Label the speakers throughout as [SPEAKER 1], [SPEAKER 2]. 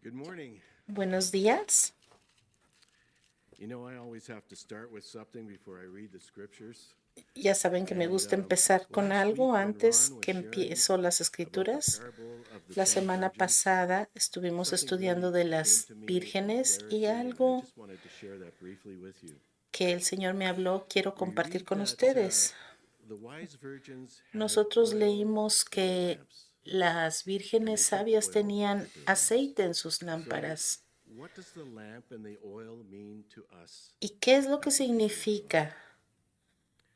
[SPEAKER 1] Good morning.
[SPEAKER 2] Buenos días.
[SPEAKER 1] You know, I always have to start with something before I read the scriptures.
[SPEAKER 2] Ya saben que me gusta empezar con algo antes que empiezo las
[SPEAKER 1] About the
[SPEAKER 2] escrituras.
[SPEAKER 1] parable of the
[SPEAKER 2] La
[SPEAKER 1] 10
[SPEAKER 2] semana
[SPEAKER 1] virgins.
[SPEAKER 2] pasada estuvimos
[SPEAKER 1] Something
[SPEAKER 2] estudiando
[SPEAKER 1] very
[SPEAKER 2] de las
[SPEAKER 1] came to me
[SPEAKER 2] vírgenes
[SPEAKER 1] with
[SPEAKER 2] y
[SPEAKER 1] clarity, and I
[SPEAKER 2] algo
[SPEAKER 1] just wanted to share that briefly with you.
[SPEAKER 2] que el Señor me habló quiero
[SPEAKER 1] We
[SPEAKER 2] compartir
[SPEAKER 1] read
[SPEAKER 2] con
[SPEAKER 1] that
[SPEAKER 2] ustedes.
[SPEAKER 1] the wise virgins had
[SPEAKER 2] Nosotros
[SPEAKER 1] oil
[SPEAKER 2] leímos
[SPEAKER 1] in their
[SPEAKER 2] que
[SPEAKER 1] lamps.
[SPEAKER 2] las vírgenes sabias
[SPEAKER 1] oil
[SPEAKER 2] tenían
[SPEAKER 1] with their lamps.
[SPEAKER 2] aceite en sus lámparas.
[SPEAKER 1] What does the lamp and the oil mean to us?
[SPEAKER 2] ¿Y qué es lo que
[SPEAKER 1] as the people of God?
[SPEAKER 2] significa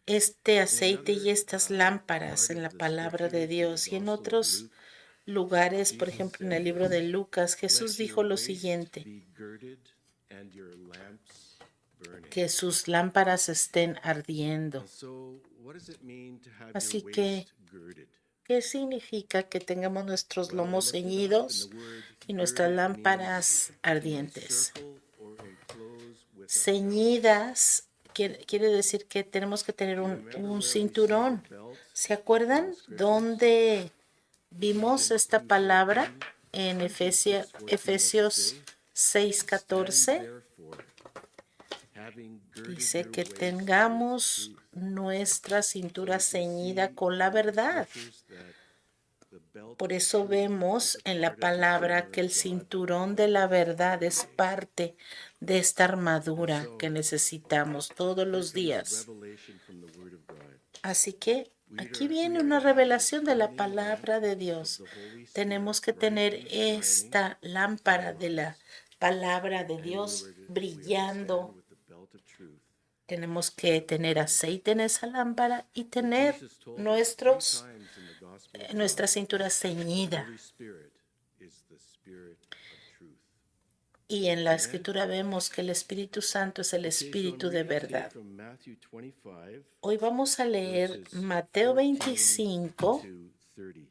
[SPEAKER 2] este aceite y
[SPEAKER 1] another,
[SPEAKER 2] estas lámparas
[SPEAKER 1] part
[SPEAKER 2] en
[SPEAKER 1] of
[SPEAKER 2] la
[SPEAKER 1] the
[SPEAKER 2] palabra de
[SPEAKER 1] scriptures, in the
[SPEAKER 2] Dios? Y en
[SPEAKER 1] Gospel of
[SPEAKER 2] otros
[SPEAKER 1] Luke,
[SPEAKER 2] lugares, por
[SPEAKER 1] Jesus
[SPEAKER 2] ejemplo, en
[SPEAKER 1] said
[SPEAKER 2] el libro de
[SPEAKER 1] this,
[SPEAKER 2] Lucas, Jesús
[SPEAKER 1] "Let
[SPEAKER 2] dijo
[SPEAKER 1] your
[SPEAKER 2] lo
[SPEAKER 1] waist
[SPEAKER 2] siguiente,
[SPEAKER 1] be girded and your lamps burning."
[SPEAKER 2] que sus lámparas estén ardiendo.
[SPEAKER 1] And so, what does it mean to have
[SPEAKER 2] Así
[SPEAKER 1] your
[SPEAKER 2] que,
[SPEAKER 1] waist girded?
[SPEAKER 2] ¿qué significa que tengamos nuestros
[SPEAKER 1] Well, I
[SPEAKER 2] lomos
[SPEAKER 1] looked it up, and
[SPEAKER 2] ceñidos
[SPEAKER 1] the word
[SPEAKER 2] y nuestras
[SPEAKER 1] girded
[SPEAKER 2] lámparas
[SPEAKER 1] means to
[SPEAKER 2] ardientes?
[SPEAKER 1] encircle or enclose with a belt.
[SPEAKER 2] Ceñidas quiere decir que tenemos que tener
[SPEAKER 1] You
[SPEAKER 2] un
[SPEAKER 1] remember where we saw
[SPEAKER 2] cinturón.
[SPEAKER 1] the belt
[SPEAKER 2] ¿Se
[SPEAKER 1] in
[SPEAKER 2] acuerdan
[SPEAKER 1] the scriptures?
[SPEAKER 2] dónde vimos esta palabra en
[SPEAKER 1] Efesios
[SPEAKER 2] Efesios 6:14?
[SPEAKER 1] Therefore, having girded
[SPEAKER 2] Dice
[SPEAKER 1] your
[SPEAKER 2] que
[SPEAKER 1] waist with
[SPEAKER 2] tengamos
[SPEAKER 1] truth.
[SPEAKER 2] nuestra cintura
[SPEAKER 1] So we can
[SPEAKER 2] ceñida
[SPEAKER 1] see
[SPEAKER 2] con la
[SPEAKER 1] in the
[SPEAKER 2] verdad.
[SPEAKER 1] scriptures that the belt
[SPEAKER 2] Por
[SPEAKER 1] of
[SPEAKER 2] eso
[SPEAKER 1] truth
[SPEAKER 2] vemos
[SPEAKER 1] is a
[SPEAKER 2] en
[SPEAKER 1] part
[SPEAKER 2] la
[SPEAKER 1] of the
[SPEAKER 2] palabra
[SPEAKER 1] armor
[SPEAKER 2] que el
[SPEAKER 1] of God
[SPEAKER 2] cinturón
[SPEAKER 1] that
[SPEAKER 2] de
[SPEAKER 1] we
[SPEAKER 2] la
[SPEAKER 1] need
[SPEAKER 2] verdad
[SPEAKER 1] every
[SPEAKER 2] es
[SPEAKER 1] day.
[SPEAKER 2] parte de esta armadura
[SPEAKER 1] And so,
[SPEAKER 2] que necesitamos todos
[SPEAKER 1] here
[SPEAKER 2] los
[SPEAKER 1] comes
[SPEAKER 2] días.
[SPEAKER 1] revelation from the Word of God.
[SPEAKER 2] Así que aquí
[SPEAKER 1] We
[SPEAKER 2] viene
[SPEAKER 1] are
[SPEAKER 2] una
[SPEAKER 1] to have the
[SPEAKER 2] revelación de la
[SPEAKER 1] shining
[SPEAKER 2] palabra de
[SPEAKER 1] lamp
[SPEAKER 2] Dios.
[SPEAKER 1] of the Holy
[SPEAKER 2] Tenemos
[SPEAKER 1] Spirit
[SPEAKER 2] que tener
[SPEAKER 1] brightly shining
[SPEAKER 2] esta
[SPEAKER 1] in
[SPEAKER 2] lámpara
[SPEAKER 1] our
[SPEAKER 2] de la
[SPEAKER 1] lives.
[SPEAKER 2] palabra de
[SPEAKER 1] And
[SPEAKER 2] Dios
[SPEAKER 1] we are to stand
[SPEAKER 2] brillando.
[SPEAKER 1] with the belt of truth.
[SPEAKER 2] Tenemos que tener aceite en esa lámpara y tener
[SPEAKER 1] Jesus told us 3 times in the Gospel of
[SPEAKER 2] nuestra
[SPEAKER 1] John,
[SPEAKER 2] cintura
[SPEAKER 1] the
[SPEAKER 2] ceñida.
[SPEAKER 1] Holy Spirit is the Spirit of truth.
[SPEAKER 2] Y en la
[SPEAKER 1] Amen.
[SPEAKER 2] escritura vemos que el Espíritu Santo es el
[SPEAKER 1] Okay, so I'm
[SPEAKER 2] Espíritu de
[SPEAKER 1] reading today
[SPEAKER 2] verdad.
[SPEAKER 1] from Matthew 25,
[SPEAKER 2] Hoy vamos a leer
[SPEAKER 1] verses
[SPEAKER 2] Mateo
[SPEAKER 1] 14
[SPEAKER 2] 25,
[SPEAKER 1] to 30.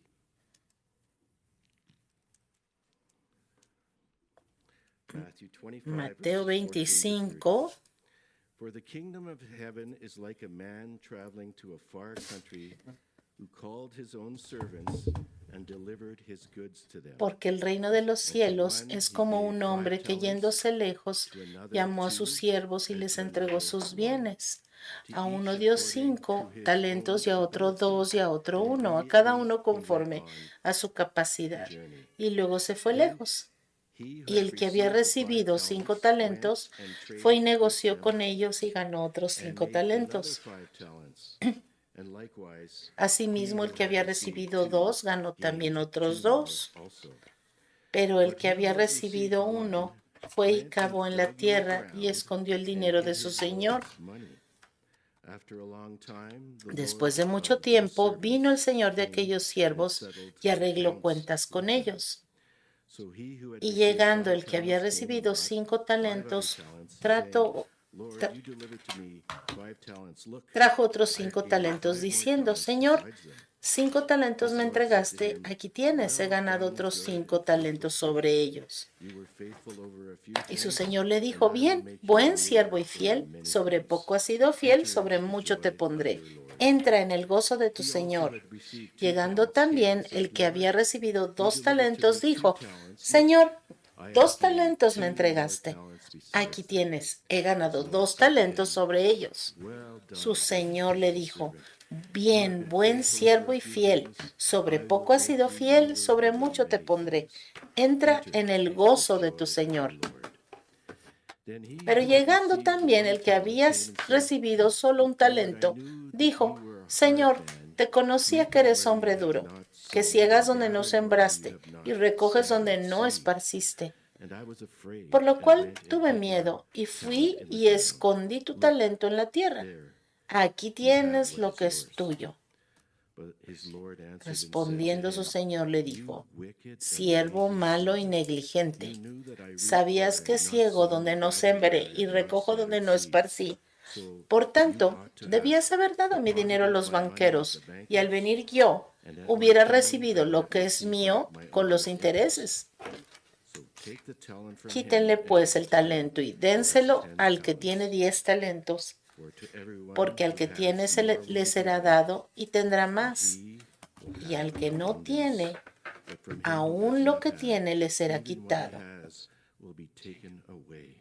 [SPEAKER 1] Matthew 25,
[SPEAKER 2] Mateo
[SPEAKER 1] verses 14 to 30.
[SPEAKER 2] 25,
[SPEAKER 1] For the kingdom of heaven is like a man traveling to a far country who called his own servants and delivered his goods to them.
[SPEAKER 2] porque el reino de los cielos es como un hombre que yéndose lejos llamó a sus siervos y les entregó sus bienes. A uno dio 5 talentos y a otro 2 y a otro 1, a cada uno conforme a su capacidad. Y luego se fue lejos. Y el que había recibido 5 talentos fue y negoció con ellos y ganó otros 5 talentos. Asimismo, el que había recibido 2 ganó también otros 2. Pero el que había recibido 1 fue y cavó en la tierra y escondió el dinero de su señor. Después de mucho tiempo, vino el señor de aquellos siervos y arregló cuentas con ellos. Y llegando el que había recibido 5 talentos, trajo otros 5 talentos, diciendo, Señor, 5 talentos me entregaste, aquí tienes, he ganado otros 5 talentos sobre ellos. Y su señor le dijo, bien, buen siervo y fiel, sobre poco has sido fiel, sobre mucho te pondré. Entra en el gozo de tu señor. Llegando también el que había recibido 2 talentos, dijo, Señor, 2 talentos me entregaste. Aquí tienes, he ganado 2 talentos sobre ellos. Su señor le dijo, bien, buen siervo y fiel, sobre poco has sido fiel, sobre mucho te pondré. Entra en el gozo de tu señor. Pero llegando también el que había recibido solo un talento, dijo, Señor, te conocía que eres hombre duro, que ciegas donde no sembraste y recoges donde no esparciste. Por lo cual tuve miedo y fui y escondí tu talento en la tierra. Aquí tienes lo que es tuyo. Respondiendo su señor le dijo, siervo malo y negligente, ¿sabías que ciego donde no sembré y recojo donde no esparcí? Por tanto, debías haber dado mi dinero a los banqueros, y al venir yo hubiera recibido lo que es mío con los intereses. Quítenle pues el talento y dénselo al que tiene 10 talentos, porque al que tiene le será dado y tendrá más, Y al que no
[SPEAKER 1] has
[SPEAKER 2] tiene,
[SPEAKER 1] but from him
[SPEAKER 2] aún
[SPEAKER 1] who
[SPEAKER 2] lo
[SPEAKER 1] does
[SPEAKER 2] que
[SPEAKER 1] not
[SPEAKER 2] tiene le
[SPEAKER 1] have,
[SPEAKER 2] será
[SPEAKER 1] even what he
[SPEAKER 2] quitado.
[SPEAKER 1] has will be taken away.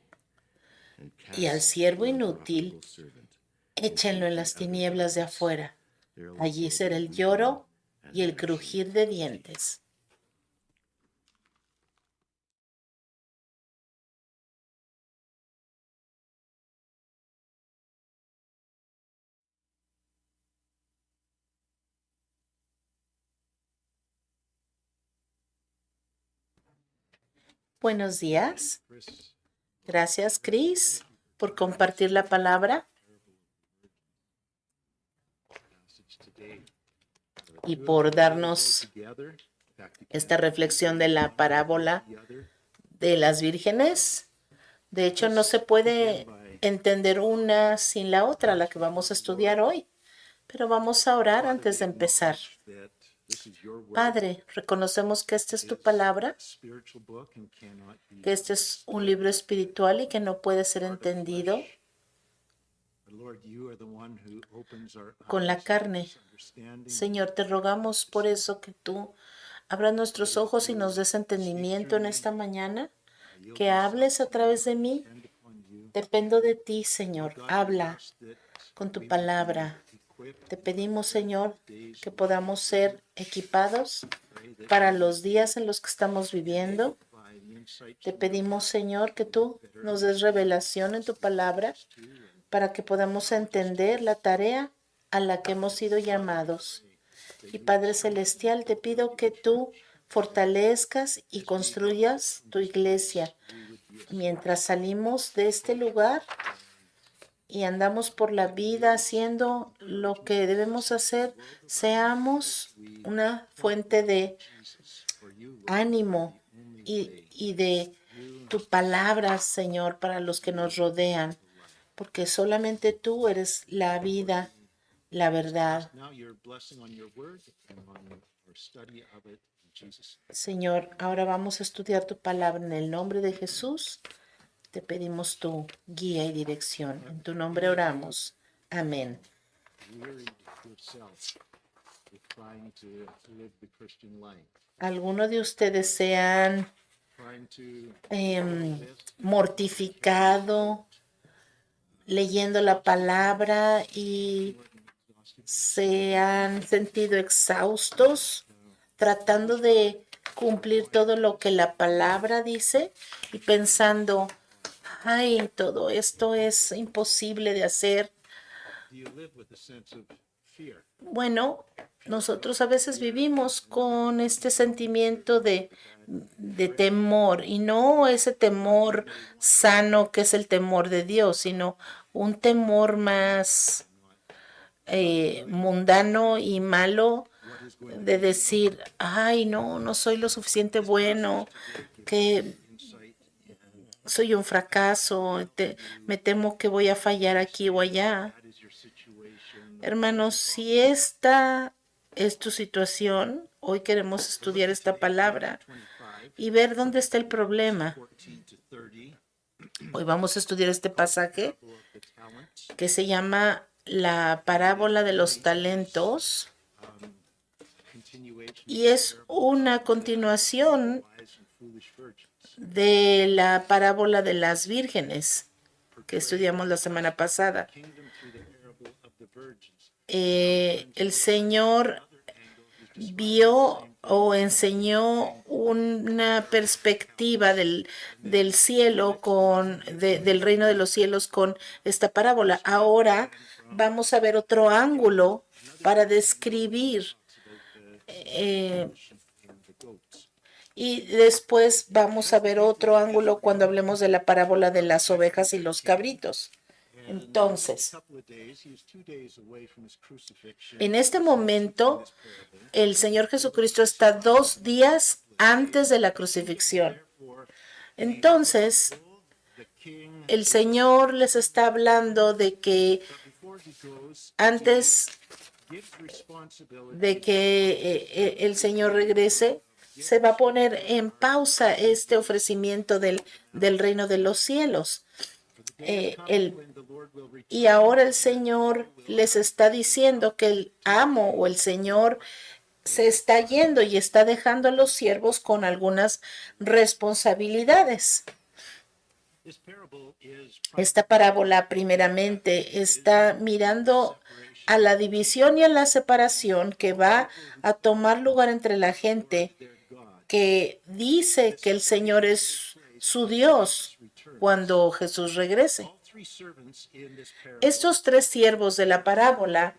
[SPEAKER 1] And
[SPEAKER 2] Y al
[SPEAKER 1] cast
[SPEAKER 2] siervo
[SPEAKER 1] the
[SPEAKER 2] inútil,
[SPEAKER 1] unprofitable servant
[SPEAKER 2] échenlo en
[SPEAKER 1] into
[SPEAKER 2] las
[SPEAKER 1] the outer
[SPEAKER 2] tinieblas de
[SPEAKER 1] darkness.
[SPEAKER 2] afuera.
[SPEAKER 1] There will
[SPEAKER 2] Allí
[SPEAKER 1] also
[SPEAKER 2] será
[SPEAKER 1] be
[SPEAKER 2] el
[SPEAKER 1] weeping
[SPEAKER 2] lloro
[SPEAKER 1] and
[SPEAKER 2] y el
[SPEAKER 1] gnashing
[SPEAKER 2] crujir de
[SPEAKER 1] of teeth.
[SPEAKER 2] dientes. Buenos días. Gracias, Chris, por compartir la palabra y por darnos esta reflexión de la parábola de las vírgenes. De hecho, no se puede entender una sin la otra, la que vamos a estudiar hoy. Pero vamos a orar antes de empezar. Padre, reconocemos que esta es tu palabra, que este es un libro espiritual y que no puede ser entendido con la carne. Señor, te rogamos por eso que tú abras nuestros ojos y nos des entendimiento en esta mañana, que hables a través de mí. Dependo de ti, Señor. Habla con tu palabra. Te pedimos, Señor, que podamos ser equipados para los días en los que estamos viviendo. Te pedimos, Señor, que tú nos des revelación en tu palabra para que podamos entender la tarea a la que hemos sido llamados. Y Padre Celestial, te pido que tú fortalezcas y construyas tu iglesia. Mientras salimos de este lugar y andamos por la vida haciendo lo que debemos hacer, seamos una fuente de ánimo y de tu palabra, Señor, para los que nos rodean, porque solamente tú eres la vida, la verdad. Señor, ahora vamos a estudiar tu palabra en el nombre de Jesús. Te pedimos tu guía y dirección. En tu nombre oramos. Amén. ¿Alguno de ustedes se han mortificado leyendo la palabra y se han sentido exhaustos tratando de cumplir todo lo que la palabra dice y pensando, ay, todo esto es imposible de hacer? Bueno, nosotros a veces vivimos con este sentimiento de temor, y no ese temor sano que es el temor de Dios, sino un temor más mundano y malo, de decir, ay, no, no soy lo suficiente bueno, que soy un fracaso, me temo que voy a fallar aquí o allá. Hermanos, si esta es tu situación, hoy queremos estudiar esta palabra y ver dónde está el problema. Hoy vamos a estudiar este pasaje que se llama la parábola de los talentos y es una continuación de la parábola de las vírgenes que estudiamos la semana pasada. El Señor vio o enseñó una perspectiva del cielo del reino de los cielos con esta parábola. Ahora vamos a ver otro ángulo para describir y después vamos a ver otro ángulo cuando hablemos de la parábola de las ovejas y los cabritos. Entonces, en este momento, el Señor Jesucristo está 2 días antes de la crucifixión. Entonces, el Señor les está hablando de que antes de que el Señor regrese, se va a poner en pausa este ofrecimiento del reino de los cielos. Y ahora el Señor les está diciendo que el amo o el Señor se está yendo y está dejando a los siervos con algunas responsabilidades. Esta parábola primeramente está mirando a la división y a la separación que va a tomar lugar entre la gente que dice que el Señor es su Dios cuando Jesús regrese. Estos tres siervos de la parábola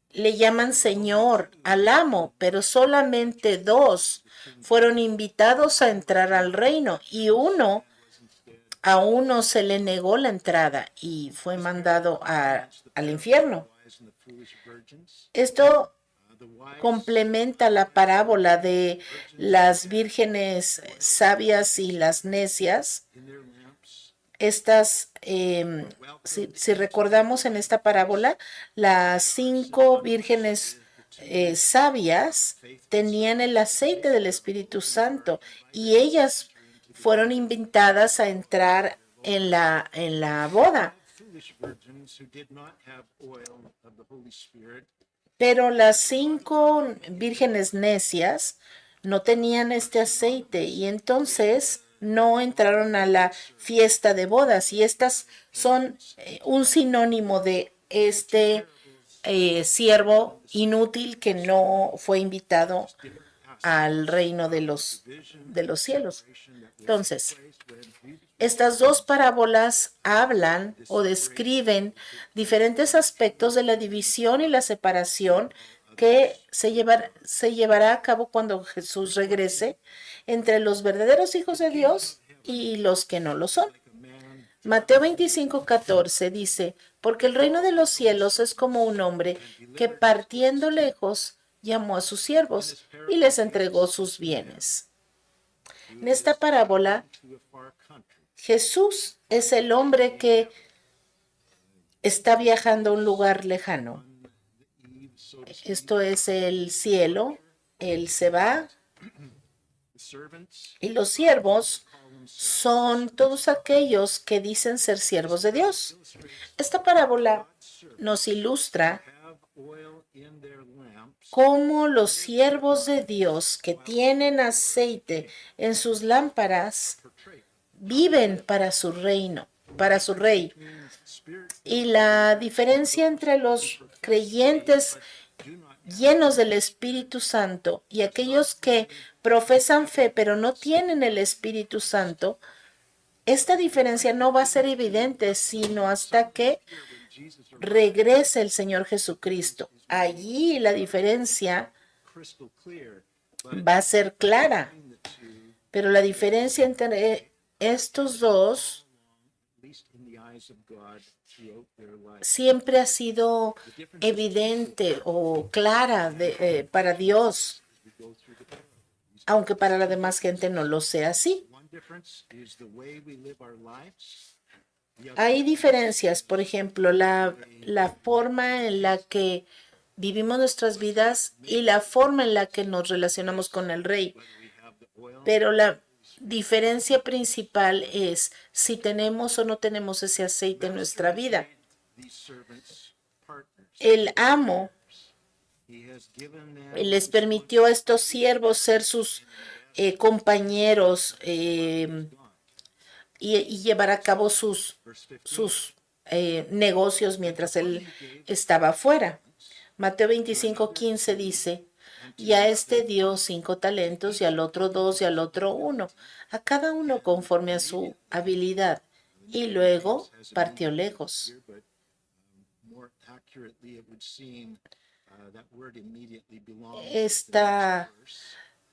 [SPEAKER 2] le llaman Señor al amo, pero solamente dos fueron invitados a entrar al reino y a uno se le negó la entrada y fue mandado al infierno. Esto complementa la parábola de las vírgenes sabias y las necias. Estas, si recordamos en esta parábola, las 5 vírgenes sabias tenían el aceite del Espíritu Santo y ellas fueron invitadas a entrar en la boda. Pero las 5 vírgenes necias no tenían este aceite y entonces no entraron a la fiesta de bodas. Y estas son un sinónimo de este siervo inútil que no fue invitado al reino de los cielos. Entonces, estas dos parábolas hablan o describen diferentes aspectos de la división y la separación que se llevará a cabo cuando Jesús regrese entre los verdaderos hijos de Dios y los que no lo son. Mateo 25:14 dice, porque el reino de los cielos es como un hombre que partiendo lejos llamó a sus siervos y les entregó sus bienes. En esta parábola, Jesús es el hombre que está viajando a un lugar lejano. Esto es el cielo. Él se va y los siervos son todos aquellos que dicen ser siervos de Dios. Esta parábola nos ilustra cómo los siervos de Dios que tienen aceite en sus lámparas viven para su reino, para su rey. Y la diferencia entre los creyentes llenos del Espíritu Santo y aquellos que profesan fe pero no tienen el Espíritu Santo, esta diferencia no va a ser evidente sino hasta que regrese el Señor Jesucristo. Allí la diferencia va a ser clara, pero la diferencia entre estos dos siempre ha sido evidente o clara para Dios, aunque para la demás gente no lo sea así. Hay diferencias, por ejemplo, la forma en la que vivimos nuestras vidas y la forma en la que nos relacionamos con el Rey. Pero la diferencia principal es si tenemos o no tenemos ese aceite en nuestra vida. El amo les permitió a estos siervos ser sus compañeros y llevar a cabo sus negocios mientras él estaba afuera. Mateo 25:15 dice, y a este dio 5 talentos, y al otro 2, y al otro 1, a cada uno conforme a su habilidad, y luego partió lejos.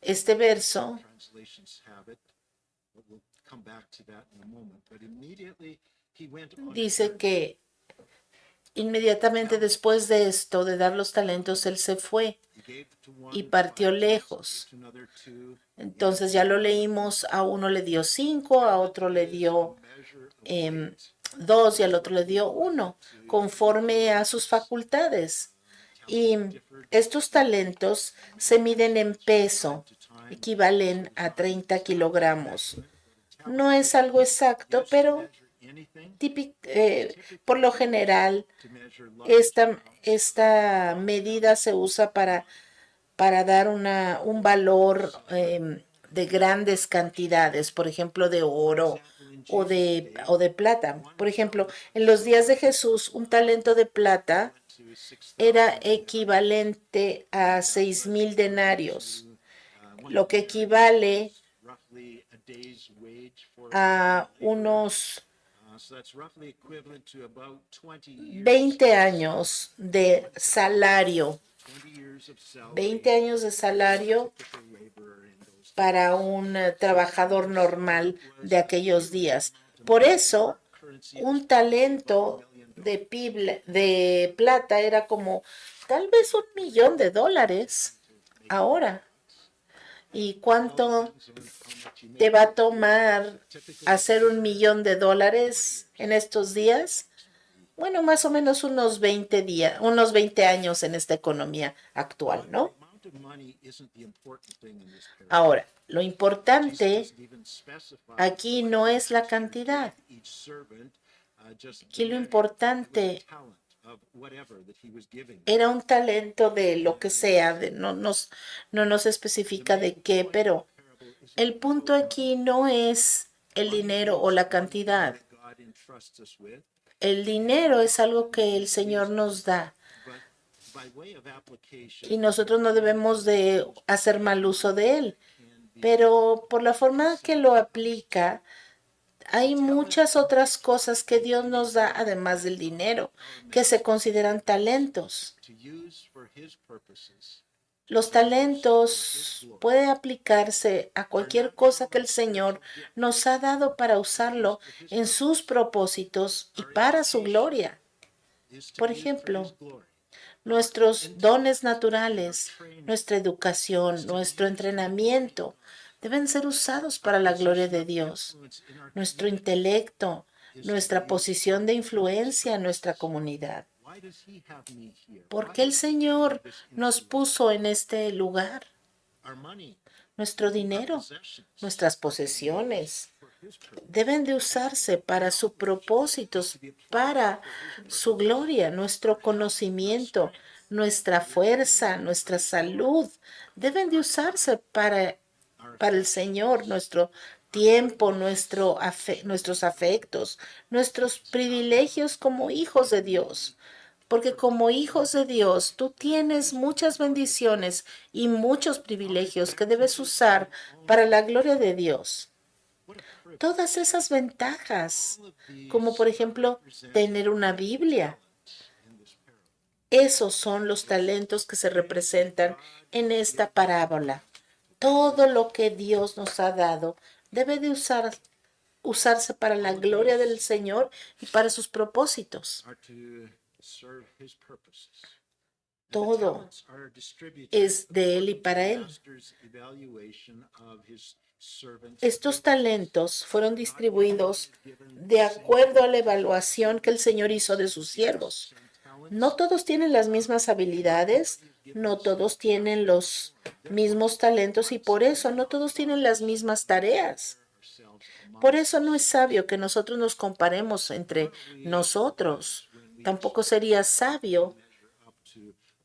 [SPEAKER 2] Este verso dice que inmediatamente después de esto, de dar los talentos, él se fue y partió lejos. Entonces ya lo leímos, a uno le dio 5, a otro le dio 2 y al otro le dio 1, conforme a sus facultades. Y estos talentos se miden en peso, equivalen a 30 kilogramos. No es algo exacto, pero por lo general esta medida se usa para para dar un valor de grandes cantidades, por ejemplo, de oro o de plata. Por ejemplo, en los días de Jesús, un talento de plata era equivalente a 6,000 denarios, lo que equivale a unos 20 años de salario, 20 años de salario para un trabajador normal de aquellos días. Por eso, un talento de plata era como tal vez $1,000,000 ahora. ¿Y cuánto te va a tomar hacer $1,000,000 en estos días? Bueno, más o menos unos 20 días, unos 20 años en esta economía actual, ¿no? Ahora, lo importante aquí no es la cantidad. Aquí lo importante era un talento de lo que sea, no nos especifica de qué, pero el punto aquí no es el dinero o la cantidad. El dinero es algo que el Señor nos da y nosotros no debemos de hacer mal uso de él. Pero por la forma que lo aplica, hay muchas otras cosas que Dios nos da además del dinero, que se consideran talentos. Los talentos pueden aplicarse a cualquier cosa que el Señor nos ha dado para usarlo en sus propósitos y para su gloria. Por ejemplo, nuestros dones naturales, nuestra educación, nuestro entrenamiento deben ser usados para la gloria de Dios. Nuestro intelecto, nuestra posición de influencia en nuestra comunidad. ¿Por qué el Señor nos puso en este lugar? Nuestro dinero, nuestras posesiones deben de usarse para sus propósitos, para su gloria. Nuestro conocimiento, nuestra fuerza, nuestra salud deben de usarse para el Señor. Nuestro tiempo, nuestros afectos, nuestros privilegios como hijos de Dios. Porque como hijos de Dios, tú tienes muchas bendiciones y muchos privilegios que debes usar para la gloria de Dios. Todas esas ventajas, como por ejemplo tener una Biblia. Esos son los talentos que se representan en esta parábola. Todo lo que Dios nos ha dado debe de usarse para la gloria del Señor y para sus propósitos. Todo es de Él y para Él. Estos talentos fueron distribuidos de acuerdo a la evaluación que el Señor hizo de sus siervos. No todos tienen las mismas habilidades, no todos tienen los mismos talentos y por eso no todos tienen las mismas tareas. Por eso no es sabio que nosotros nos comparemos entre nosotros. Tampoco sería sabio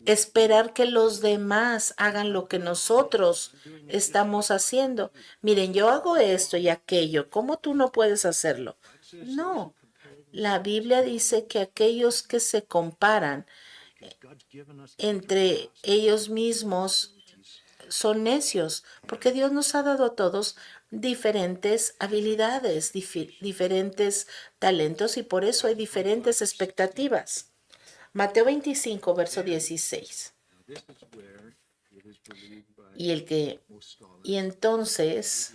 [SPEAKER 2] esperar que los demás hagan lo que nosotros estamos haciendo. Miren, yo hago esto y aquello. ¿Cómo tú no puedes hacerlo? No. La Biblia dice que aquellos que se comparan entre ellos mismos son necios, porque Dios nos ha dado a todos diferentes habilidades, diferentes talentos y por eso hay diferentes expectativas. Mateo 25, verso 16. Y entonces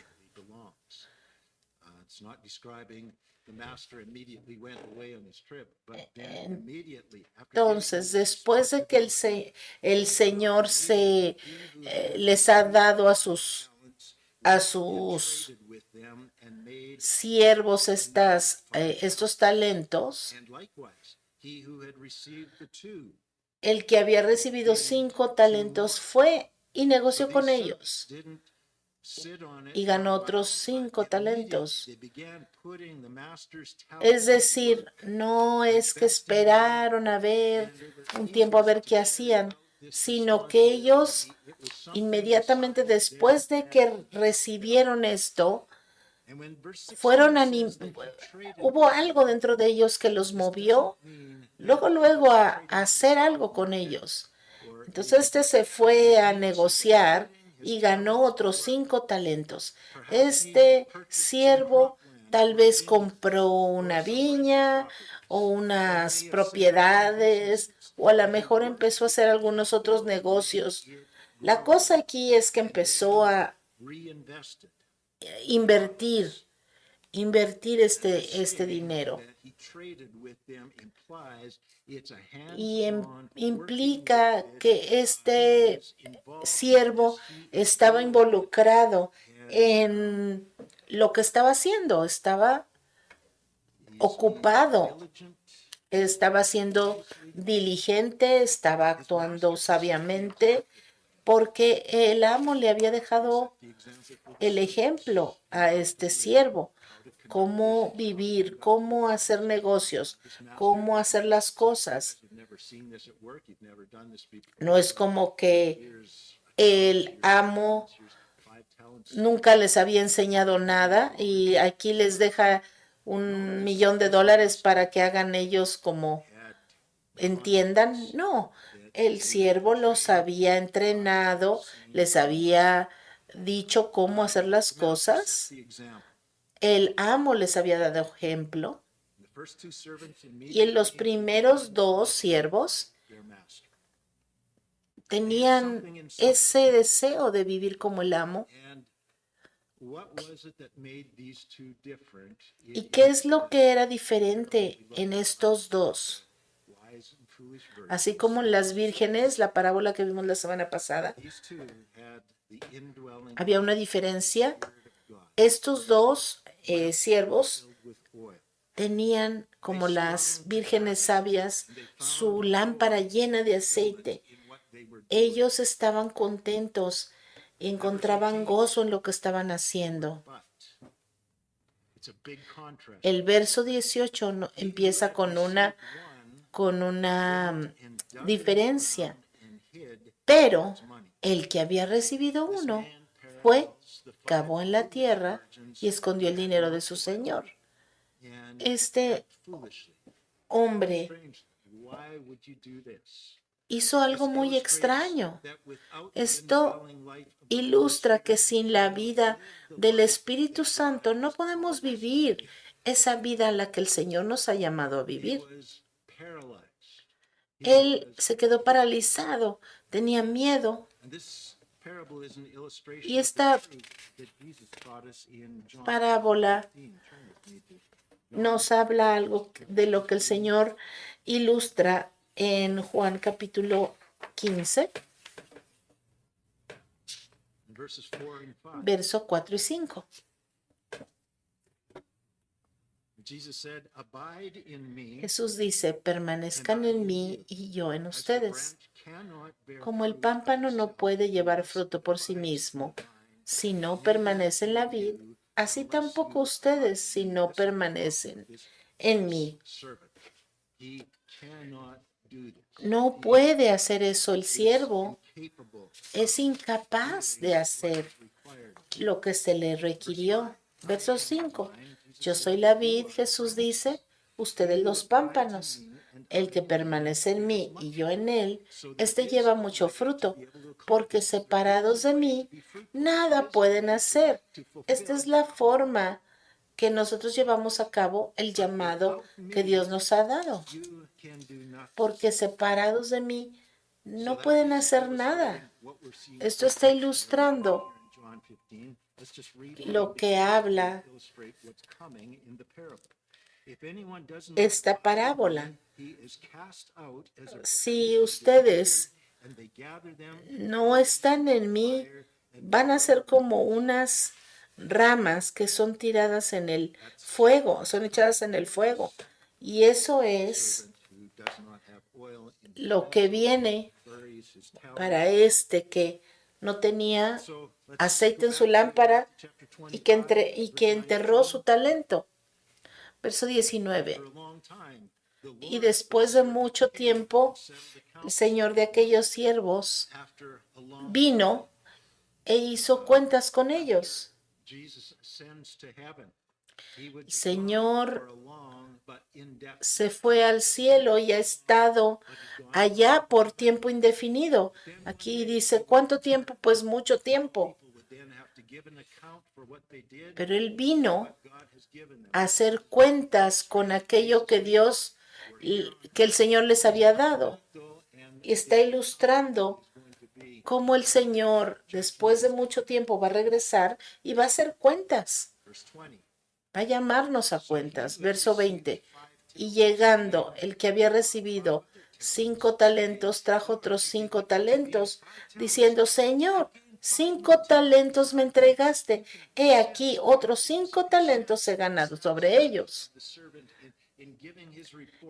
[SPEAKER 2] después de que el Señor les ha dado a sus siervos estos talentos, el que había recibido 5 talentos fue y negoció con ellos y ganó otros 5 talentos. Es decir, no es que esperaron a ver un tiempo a ver qué hacían. sino que ellos inmediatamente después de que recibieron esto, hubo algo dentro de ellos que los movió luego a hacer algo con ellos. Entonces se fue a negociar y ganó otros 5 talentos. Este siervo tal vez compró una viña o unas propiedades o a lo mejor empezó a hacer algunos otros negocios. La cosa aquí es que empezó a invertir este dinero. Y implica que este siervo estaba involucrado en lo que estaba haciendo, estaba ocupado, estaba siendo diligente, estaba actuando sabiamente, porque el amo le había dejado el ejemplo a este siervo, cómo vivir, cómo hacer negocios, cómo hacer las cosas. No es como que el amo nunca les había enseñado nada y aquí les deja $1,000,000 para que hagan ellos como entiendan. No, el siervo los había entrenado, les había dicho cómo hacer las cosas. El amo les había dado ejemplo. Y en los primeros 2 siervos tenían ese deseo de vivir como el amo. ¿Y qué es lo que era diferente en estos 2? Así como en las vírgenes, la parábola que vimos la semana pasada, había una diferencia. Estos 2 siervos tenían, como las vírgenes sabias, su lámpara llena de aceite. Ellos estaban contentos y encontraban gozo en lo que estaban haciendo. El verso 18 empieza con una diferencia. Pero el que había recibido uno fue, cavó en la tierra y escondió el dinero de su señor. Este hombre hizo algo muy extraño. Esto ilustra que sin la vida del Espíritu Santo no podemos vivir esa vida a la que el Señor nos ha llamado a vivir. Él se quedó paralizado, tenía miedo. Y esta parábola nos habla algo de lo que el Señor ilustra en Juan capítulo 15, verso 4 y 5. Jesús dice, permanezcan en mí y yo en ustedes. Como el pámpano no puede llevar fruto por sí mismo si no permanece en la vid, así tampoco ustedes si no permanecen en mí. No puede hacer eso el siervo. Es incapaz de hacer lo que se le requirió. Verso 5. Yo soy la vid, Jesús dice, ustedes los pámpanos. El que permanece en mí y yo en él, este lleva mucho fruto, porque separados de mí, nada pueden hacer. Esta es la forma que nosotros llevamos a cabo el llamado que Dios nos ha dado. Porque separados de mí, no pueden hacer nada. Esto está ilustrando lo que habla esta parábola. Si ustedes no están en mí, van a ser como unas ramas que son tiradas en el fuego, son echadas en el fuego. Y eso es lo que viene para este que no tenía aceite en su lámpara y que enterró su talento. Verso 19. Y después de mucho tiempo, el señor de aquellos siervos vino e hizo cuentas con ellos. El Señor se fue al cielo y ha estado allá por tiempo indefinido. Aquí dice, ¿cuánto tiempo? Pues mucho tiempo. Pero Él vino a hacer cuentas con aquello que que el Señor les había dado. Y está ilustrando cómo el Señor, después de mucho tiempo, va a regresar y va a hacer cuentas. Va a llamarnos a cuentas. Verso 20. Y llegando el que había recibido 5 talentos, trajo otros 5 talentos, diciendo, Señor, 5 talentos me entregaste. He aquí, otros 5 talentos he ganado sobre ellos.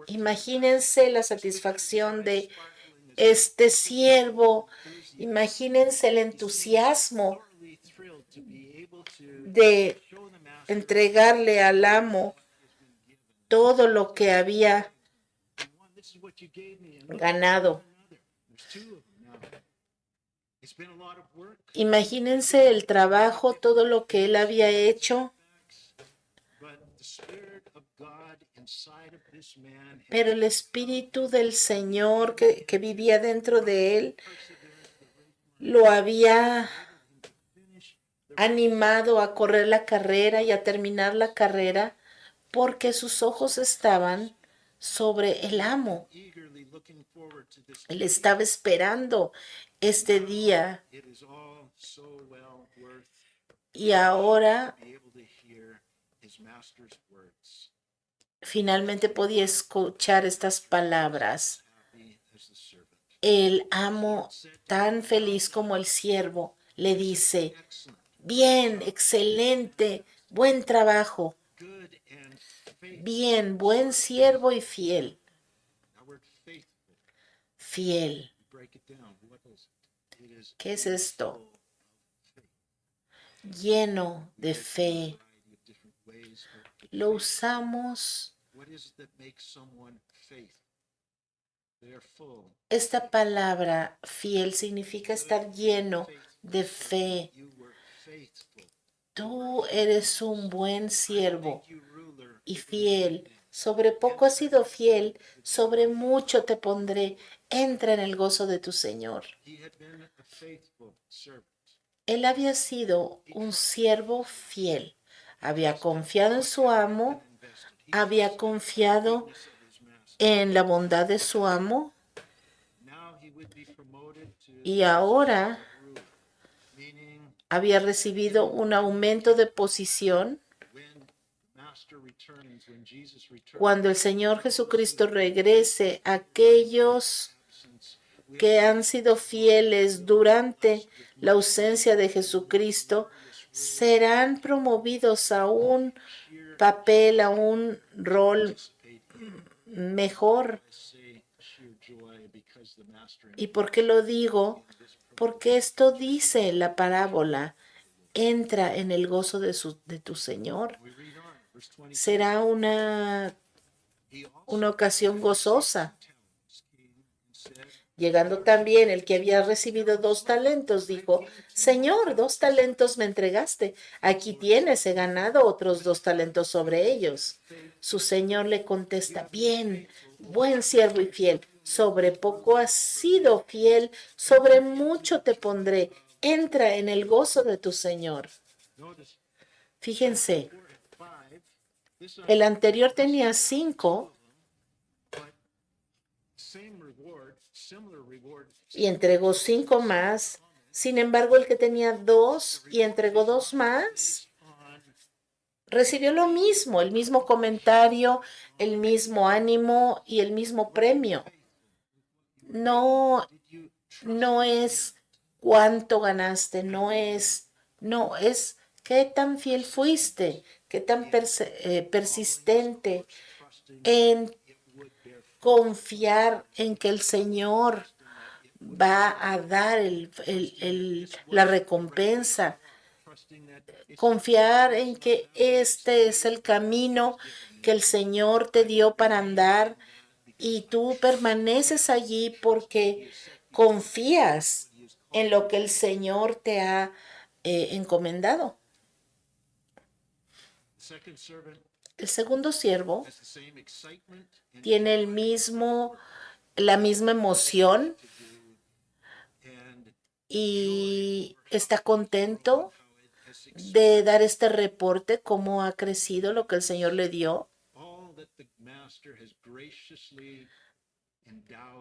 [SPEAKER 2] Imagínense la satisfacción de este siervo. Imagínense el entusiasmo de entregarle al amo todo lo que había ganado. Imagínense el trabajo, todo lo que él había hecho. Pero el Espíritu del Señor que vivía dentro de él lo había animado a correr la carrera y a terminar la carrera porque sus ojos estaban sobre el amo. Él estaba esperando este día y ahora finalmente podía escuchar estas palabras. El amo, tan feliz como el siervo, le dice, bien, excelente, buen trabajo, bien, buen siervo y fiel. Fiel. ¿Qué es esto? Lleno de fe. Lo usamos. Esta palabra fiel significa estar lleno de fe. Tú eres un buen siervo y fiel. Sobre poco has sido fiel, sobre mucho te pondré. Entra en el gozo de tu Señor. Él había sido un siervo fiel. Había confiado en su amo, había confiado en la bondad de su amo y ahora había recibido un aumento de posición. Cuando el Señor Jesucristo regrese, aquellos que han sido fieles durante la ausencia de Jesucristo serán promovidos a un papel, a un rol mejor. ¿Y por qué lo digo? Porque esto dice la parábola, entra en el gozo de tu Señor. Será una ocasión gozosa. Llegando también el que había recibido 2 talentos, dijo, Señor, 2 talentos me entregaste. Aquí tienes, he ganado otros 2 talentos sobre ellos. Su Señor le contesta, bien, buen siervo y fiel. Sobre poco has sido fiel, sobre mucho te pondré. Entra en el gozo de tu Señor. Fíjense, el anterior tenía 5 y entregó 5 más. Sin embargo, el que tenía 2 y entregó 2 más, recibió lo mismo, el mismo comentario, el mismo ánimo y el mismo premio. No es cuánto ganaste, no es qué tan fiel fuiste, qué tan persistente en confiar en que el Señor va a dar la recompensa. Confiar en que este es el camino que el Señor te dio para andar y tú permaneces allí porque confías en lo que el Señor te ha encomendado. El segundo siervo tiene la misma emoción y está contento de dar este reporte, cómo ha crecido lo que el Señor le dio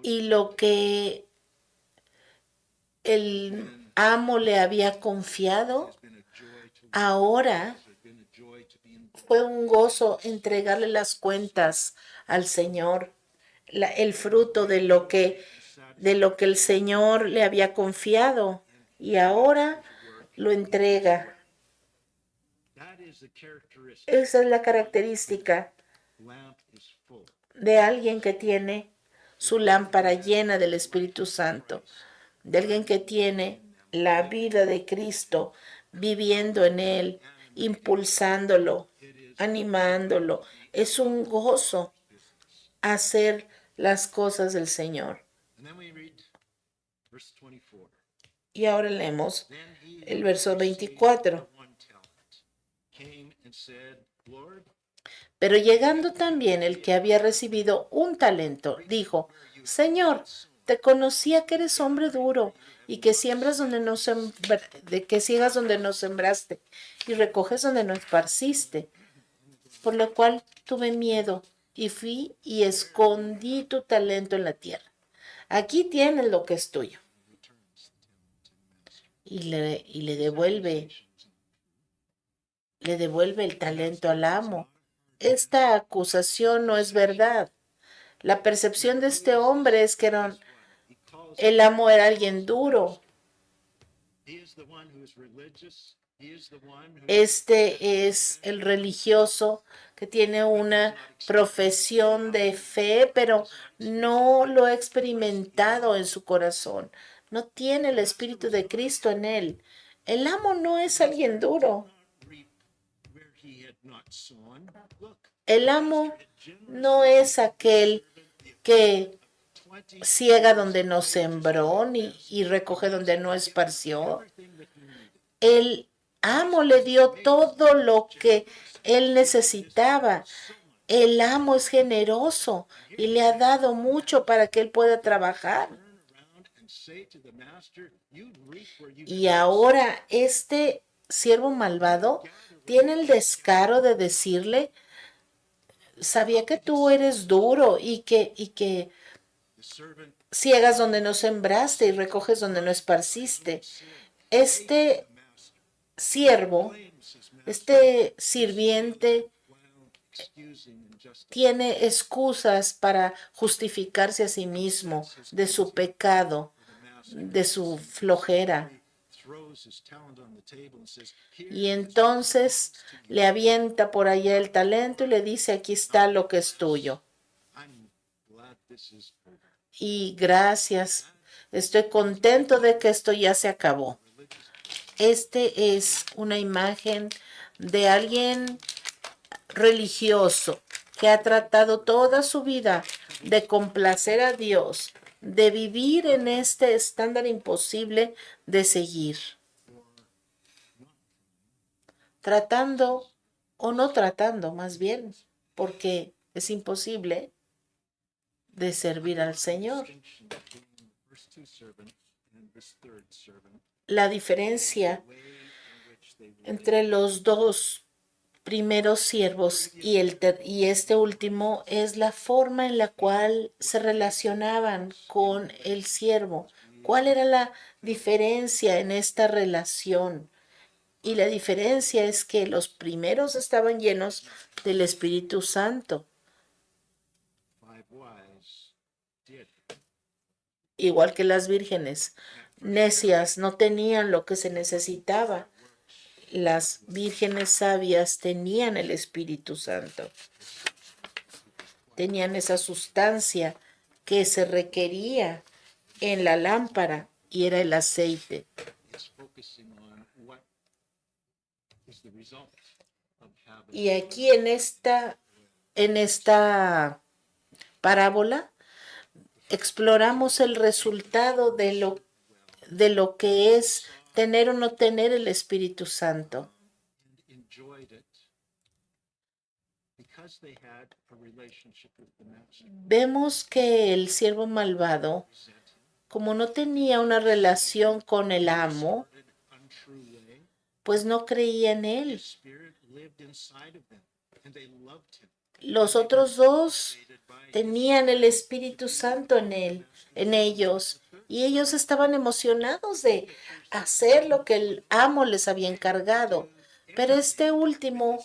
[SPEAKER 2] y lo que el amo le había confiado. Ahora fue un gozo entregarle las cuentas al Señor, el fruto de lo que el Señor le había confiado, y ahora lo entrega. Esa es la característica de alguien que tiene su lámpara llena del Espíritu Santo, de alguien que tiene la vida de Cristo viviendo en él, impulsándolo, animándolo. Es un gozo hacer las cosas del Señor. Y ahora leemos el verso 24. Pero llegando también el que había recibido un talento, dijo: Señor, te conocía que eres hombre duro y que siembras donde no que ciegas donde no sembraste y recoges donde no esparciste. Por lo cual tuve miedo y fui y escondí tu talento en la tierra. Aquí tienes lo que es tuyo. Y le devuelve el talento al amo. Esta acusación no es verdad. La percepción de este hombre es que el amo era alguien duro. Este es el religioso que tiene una profesión de fe, pero no lo ha experimentado en su corazón. No tiene el Espíritu de Cristo en él. El amo no es alguien duro. El amo no es aquel que ciega donde no sembró y recoge donde no esparció. El amo le dio todo lo que él necesitaba. El amo es generoso y le ha dado mucho para que él pueda trabajar. Y ahora este siervo malvado tiene el descaro de decirle: sabía que tú eres duro y que ciegas donde no sembraste y recoges donde no esparciste. Este siervo, este sirviente, tiene excusas para justificarse a sí mismo de su pecado, de su flojera. Y entonces le avienta por allá el talento y le dice: aquí está lo que es tuyo. Y gracias, estoy contento de que esto ya se acabó. Este es una imagen de alguien religioso que ha tratado toda su vida de complacer a Dios, de vivir en este estándar imposible de seguir. Tratando o no tratando, más bien, porque es imposible de servir al Señor. La diferencia entre los dos primeros siervos y este último es la forma en la cual se relacionaban con el siervo. ¿Cuál era la diferencia en esta relación? Y la diferencia es que los primeros estaban llenos del Espíritu Santo. Igual que las vírgenes necias no tenían lo que se necesitaba. Las vírgenes sabias tenían el Espíritu Santo. Tenían esa sustancia que se requería en la lámpara y era el aceite. Y aquí en esta parábola exploramos el resultado de lo que es tener o no tener el Espíritu Santo. Vemos que el siervo malvado, como no tenía una relación con el amo, pues no creía en él. Los otros dos tenían el Espíritu Santo en ellos, y ellos estaban emocionados de hacer lo que el amo les había encargado. Pero este último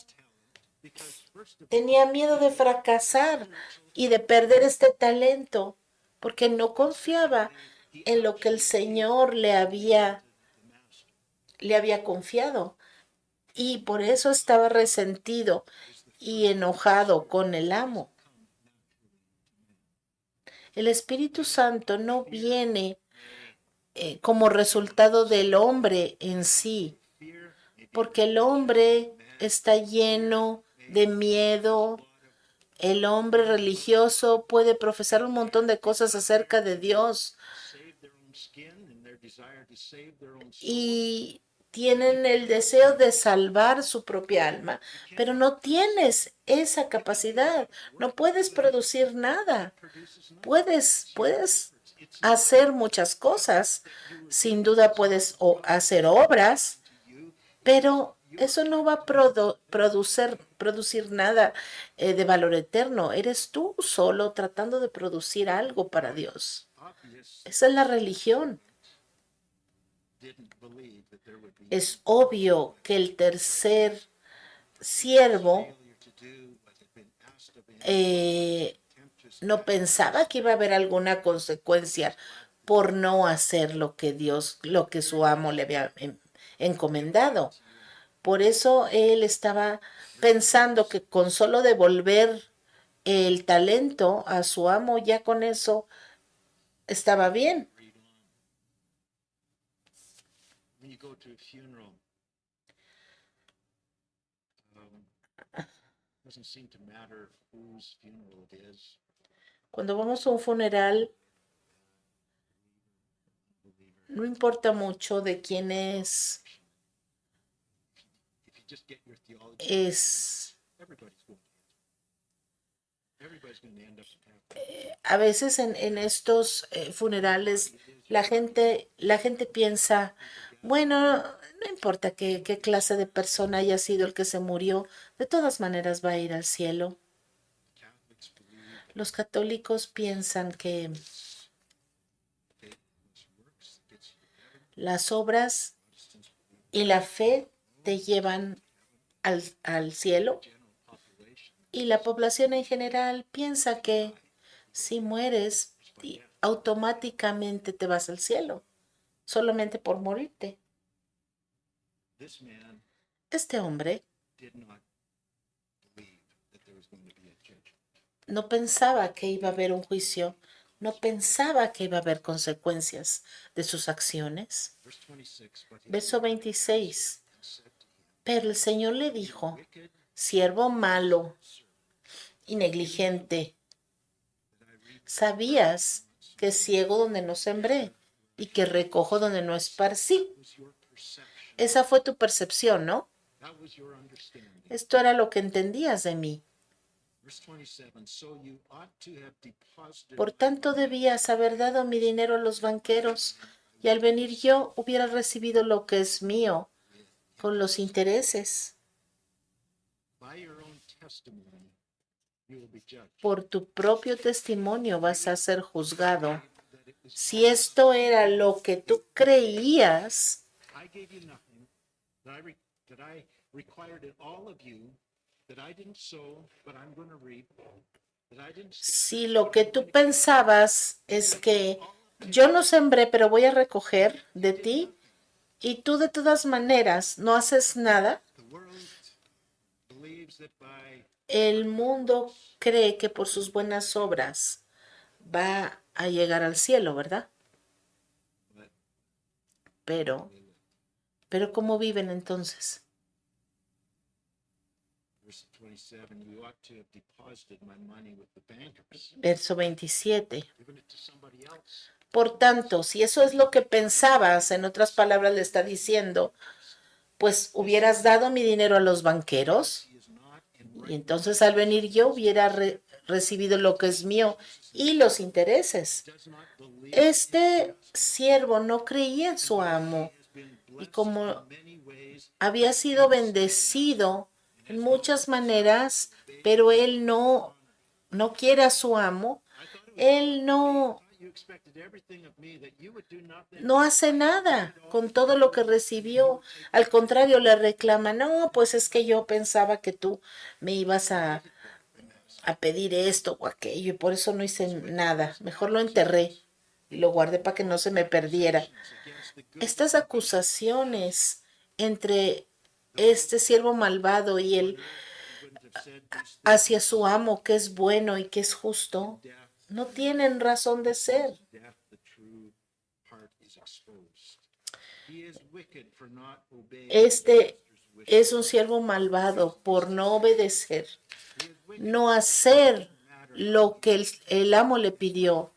[SPEAKER 2] tenía miedo de fracasar y de perder este talento, porque no confiaba en lo que el Señor le había confiado. Y por eso estaba resentido y enojado con el amo. El Espíritu Santo no viene como resultado del hombre en sí, porque el hombre está lleno de miedo. El hombre religioso puede profesar un montón de cosas acerca de Dios y tienen el deseo de salvar su propia alma, pero no tienes esa capacidad, no puedes producir nada. Puedes hacer muchas cosas, sin duda puedes hacer obras, pero eso no va a producir nada de valor eterno. Eres tú solo tratando de producir algo para Dios. Esa es la religión. Es obvio que el tercer siervo no pensaba que iba a haber alguna consecuencia por no hacer lo que su amo le había encomendado. Por eso él estaba pensando que con solo devolver el talento a su amo, ya con eso estaba bien. Cuando vamos a un funeral, no importa mucho de quién es. A veces en estos funerales la gente piensa, bueno, no importa qué clase de persona haya sido el que se murió, de todas maneras va a ir al cielo. Los católicos piensan que las obras y la fe te llevan al cielo, y la población en general piensa que si mueres automáticamente te vas al cielo, solamente por morirte. Este hombre no pensaba que iba a haber un juicio, no pensaba que iba a haber consecuencias de sus acciones. Verso 26. Pero el Señor le dijo, siervo malo y negligente, ¿sabías que ciego donde no sembré y que recojo donde no esparcí? Esa fue tu percepción, ¿no? Esto era lo que entendías de mí. Por tanto, debías haber dado mi dinero a los banqueros, y al venir yo hubiera recibido lo que es mío con los intereses. Por tu propio testimonio vas a ser juzgado. Si esto era lo que tú creías, si lo que tú pensabas es que yo no sembré, pero voy a recoger de ti, y tú de todas maneras no haces nada, el mundo cree que por sus buenas obras va a llegar al cielo, ¿verdad? Pero ¿cómo viven entonces?
[SPEAKER 3] Verse 27, you ought to have deposited my money with the bankers,
[SPEAKER 2] Verso 27.
[SPEAKER 3] given it to somebody else.
[SPEAKER 2] Por tanto, si eso es lo que pensabas, en otras palabras le está diciendo, pues hubieras dado mi dinero a los banqueros
[SPEAKER 3] He is not in
[SPEAKER 2] y
[SPEAKER 3] right
[SPEAKER 2] entonces al venir yo hubiera recibido lo que es mío y los intereses.
[SPEAKER 3] does not believe
[SPEAKER 2] Este siervo no creía en su amo
[SPEAKER 3] has been
[SPEAKER 2] y
[SPEAKER 3] blessed
[SPEAKER 2] como
[SPEAKER 3] in many ways.
[SPEAKER 2] había sido bendecido en muchas maneras, pero él no quiere a su amo, él
[SPEAKER 3] You expected everything of me that you would do nothing.
[SPEAKER 2] no hace nada con todo lo que recibió. Al contrario, le reclama, no, pues es que yo pensaba que tú me ibas a pedir esto o aquello y por eso no hice nada. Mejor lo enterré y lo guardé para que no se me perdiera.
[SPEAKER 3] Against the good
[SPEAKER 2] Estas acusaciones entre este siervo malvado y él
[SPEAKER 3] wouldn't have said these
[SPEAKER 2] hacia su amo, que es bueno y que es justo,
[SPEAKER 3] death,
[SPEAKER 2] no tienen razón de ser.
[SPEAKER 3] death, the true heart is exposed. He is wicked for not obeying
[SPEAKER 2] Este es un siervo malvado por no obedecer, no hacer lo que el amo le pidió,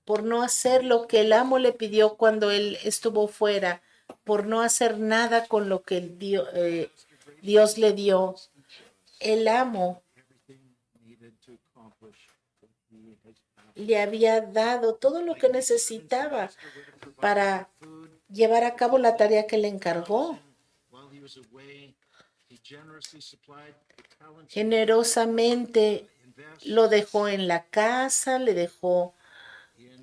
[SPEAKER 2] por no hacer lo que el amo le pidió cuando él estuvo fuera, por no hacer nada con lo que Dios le dio. El amo
[SPEAKER 3] needed to accomplish what he has asked.
[SPEAKER 2] le había dado todo lo que necesitaba para llevar a cabo la tarea que le encargó.
[SPEAKER 3] While he was away, he generously supplied the talents
[SPEAKER 2] Generosamente lo dejó en la casa, le dejó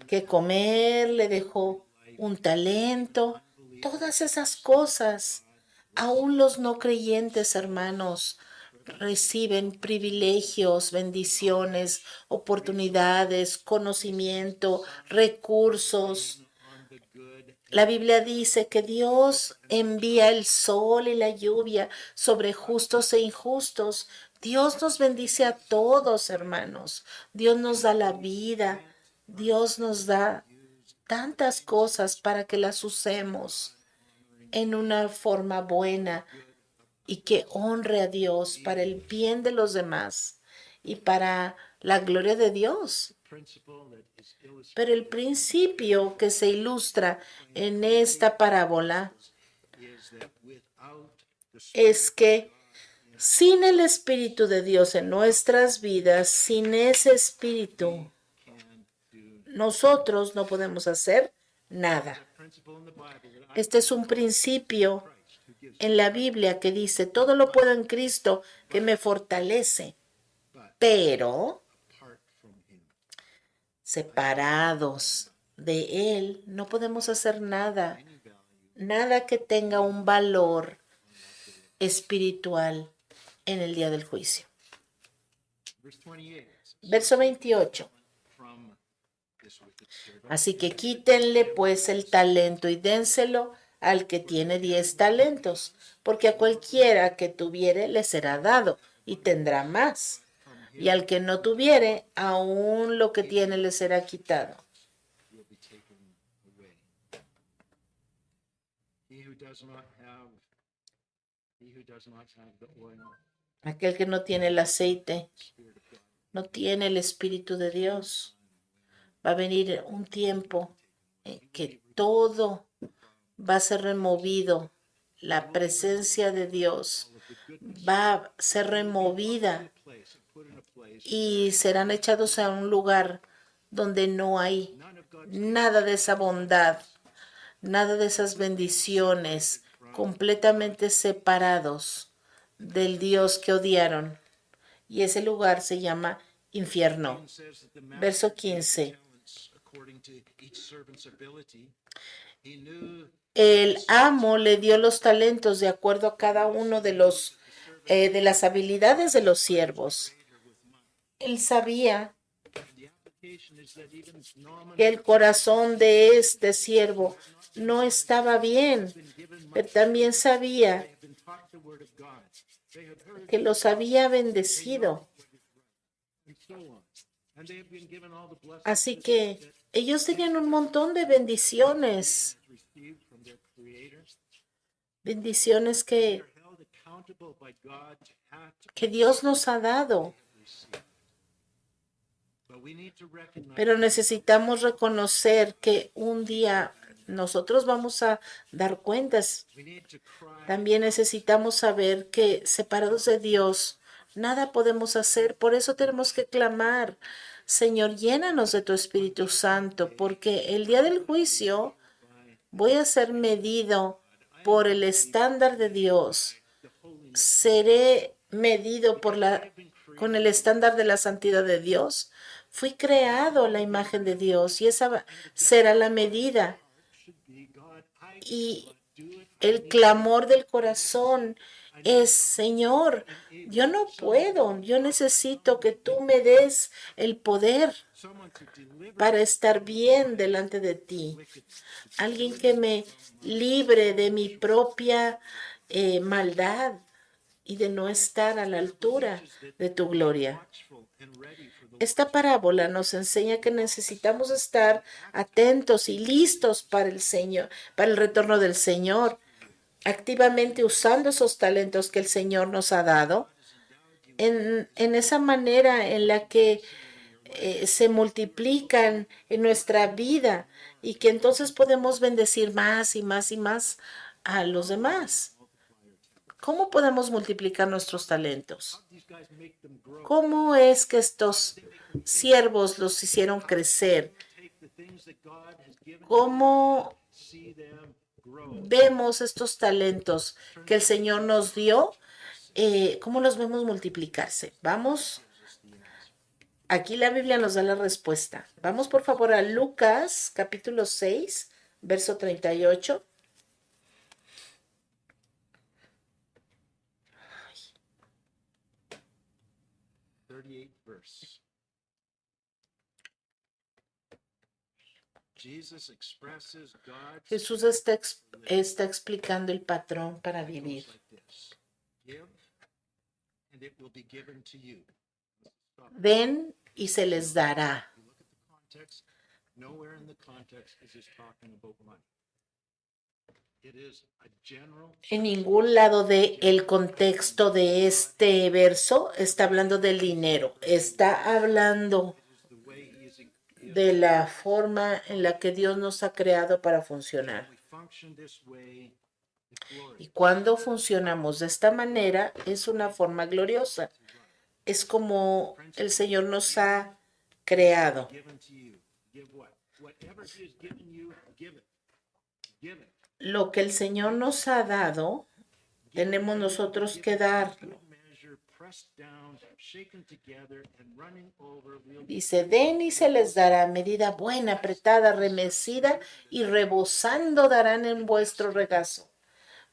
[SPEAKER 2] que comer, le dejó un talento, todas esas cosas. Aún los no creyentes, hermanos, reciben privilegios, bendiciones, oportunidades, conocimiento, recursos.
[SPEAKER 3] on the good.
[SPEAKER 2] La Biblia dice que Dios envía el sol y la lluvia sobre justos e injustos. Dios nos bendice a todos, hermanos. Dios nos da la vida. Dios nos da tantas cosas para que las usemos en una forma buena y que honre a Dios para el bien de los demás y para la gloria de Dios.
[SPEAKER 3] Principle that is illustrated
[SPEAKER 2] Pero el principio que se ilustra en esta parábola
[SPEAKER 3] is that without the
[SPEAKER 2] es que sin el Espíritu de Dios en nuestras vidas, sin ese Espíritu,
[SPEAKER 3] can do
[SPEAKER 2] nosotros no podemos hacer nada.
[SPEAKER 3] principle in the Bible that
[SPEAKER 2] Este es un principio en la Biblia que dice, todo lo puedo en Cristo que me fortalece, pero
[SPEAKER 3] apart from him.
[SPEAKER 2] separados de Él no podemos hacer nada, nada que tenga un valor espiritual en el día del juicio.
[SPEAKER 3] Verse 28.
[SPEAKER 2] Verso 28.
[SPEAKER 3] From this wicked servant,
[SPEAKER 2] Así que quítenle pues el talento y dénselo al que tiene 10 talentos, porque a cualquiera que tuviere le será dado y tendrá más. Y al que no tuviere, aún lo que tiene le será quitado.
[SPEAKER 3] will be taken away. He who does not have the oil,
[SPEAKER 2] Aquel que no tiene el aceite,
[SPEAKER 3] Spirit of God,
[SPEAKER 2] no tiene el Espíritu de Dios. Va a venir un tiempo en que todo va a ser removido. La presencia de Dios va a ser removida
[SPEAKER 3] place and put in a place
[SPEAKER 2] y serán echados a un lugar donde no hay
[SPEAKER 3] none of God's
[SPEAKER 2] nada de esa bondad, nada de esas bendiciones, completamente separados del Dios que odiaron. Y ese lugar se llama infierno.
[SPEAKER 3] says that the master
[SPEAKER 2] Verso 15.
[SPEAKER 3] talents according to each servant's ability. He knew
[SPEAKER 2] El amo le dio los talentos de acuerdo a cada uno de las habilidades de los siervos. Él sabía
[SPEAKER 3] the application is that even Naaman
[SPEAKER 2] que el corazón de este siervo no estaba bien, pero también sabía
[SPEAKER 3] had been taught the word of God. They had heard
[SPEAKER 2] que los había bendecido.
[SPEAKER 3] and so on. And they have been given all the blessings
[SPEAKER 2] Así que ellos tenían un montón de bendiciones,
[SPEAKER 3] received from their creator.
[SPEAKER 2] bendiciones que
[SPEAKER 3] They're held accountable acceptable by God to have to
[SPEAKER 2] que Dios nos ha dado.
[SPEAKER 3] receive. But we need to recognize
[SPEAKER 2] Pero necesitamos reconocer que un día nosotros vamos a dar cuentas.
[SPEAKER 3] we need to cry
[SPEAKER 2] También necesitamos saber que separados de Dios, nada podemos hacer. Por eso tenemos que clamar, Señor, llénanos de tu Espíritu Santo, porque el día del juicio voy a ser medido por el estándar de Dios. Seré medido con el estándar de la santidad de Dios. Fui creado a la imagen de Dios y esa será la medida.
[SPEAKER 3] should be, God, I
[SPEAKER 2] Y
[SPEAKER 3] do it.
[SPEAKER 2] el clamor del corazón es, Señor, yo no puedo, yo necesito que tú me des el poder
[SPEAKER 3] Someone to deliver
[SPEAKER 2] para estar bien delante de ti. Alguien que me libre de mi propia maldad y de no estar a la altura de tu gloria.
[SPEAKER 3] watchful and ready for the
[SPEAKER 2] Esta parábola nos enseña que necesitamos estar atentos y listos para el Señor, para el retorno del Señor, activamente usando esos talentos que el Señor nos ha dado, en esa manera en la que se multiplican en nuestra vida y que entonces podemos bendecir más y más y más a los demás. ¿Cómo podemos multiplicar nuestros talentos?
[SPEAKER 3] these guys make them grow.
[SPEAKER 2] ¿Cómo es que estos siervos los hicieron crecer?
[SPEAKER 3] Take the things that God has given,
[SPEAKER 2] ¿Cómo
[SPEAKER 3] see them grow.
[SPEAKER 2] vemos estos talentos que el Señor nos dio? ¿Cómo los vemos multiplicarse? Vamos, aquí la Biblia nos da la respuesta. Vamos por favor a Lucas capítulo 6, verso 38.
[SPEAKER 3] 38th verse. Jesus expresses God's
[SPEAKER 2] Jesús está explicando el patrón para vivir.
[SPEAKER 3] like this. Give, and it will be given to you.
[SPEAKER 2] Den y se les dará.
[SPEAKER 3] You look at the context, nowhere in the context is this talking about money. It is a general
[SPEAKER 2] En ningún lado del contexto de este verso está hablando del dinero. Está hablando
[SPEAKER 3] is the way he is
[SPEAKER 2] de la forma en la que Dios nos ha creado para funcionar.
[SPEAKER 3] we function this way, it's glorious.
[SPEAKER 2] Y cuando funcionamos de esta manera, es una forma gloriosa. Es como el Señor nos ha creado.
[SPEAKER 3] Given to you. Give what? Whatever he has given you, give it. Give it.
[SPEAKER 2] Lo que el Señor nos ha dado, tenemos nosotros que darlo.
[SPEAKER 3] Good measure, pressed down, shaken together, and running over, will
[SPEAKER 2] Dice, den y se les dará medida buena, apretada, remecida y rebosando darán en vuestro regazo.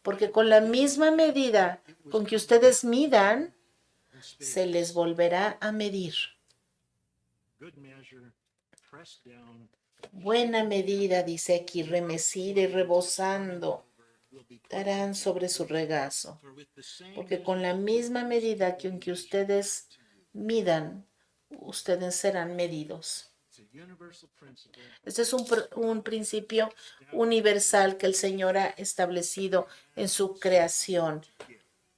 [SPEAKER 2] Porque con la misma medida con que ustedes midan, se les volverá a medir.
[SPEAKER 3] good measure, pressed down,
[SPEAKER 2] Buena medida, dice aquí, remecida y rebosando,
[SPEAKER 3] will be put.
[SPEAKER 2] darán sobre su regazo.
[SPEAKER 3] For with the same
[SPEAKER 2] Porque con la misma medida que aunque ustedes midan, ustedes serán medidos.
[SPEAKER 3] it's a universal principle.
[SPEAKER 2] Este es un principio universal que el Señor ha establecido en su creación.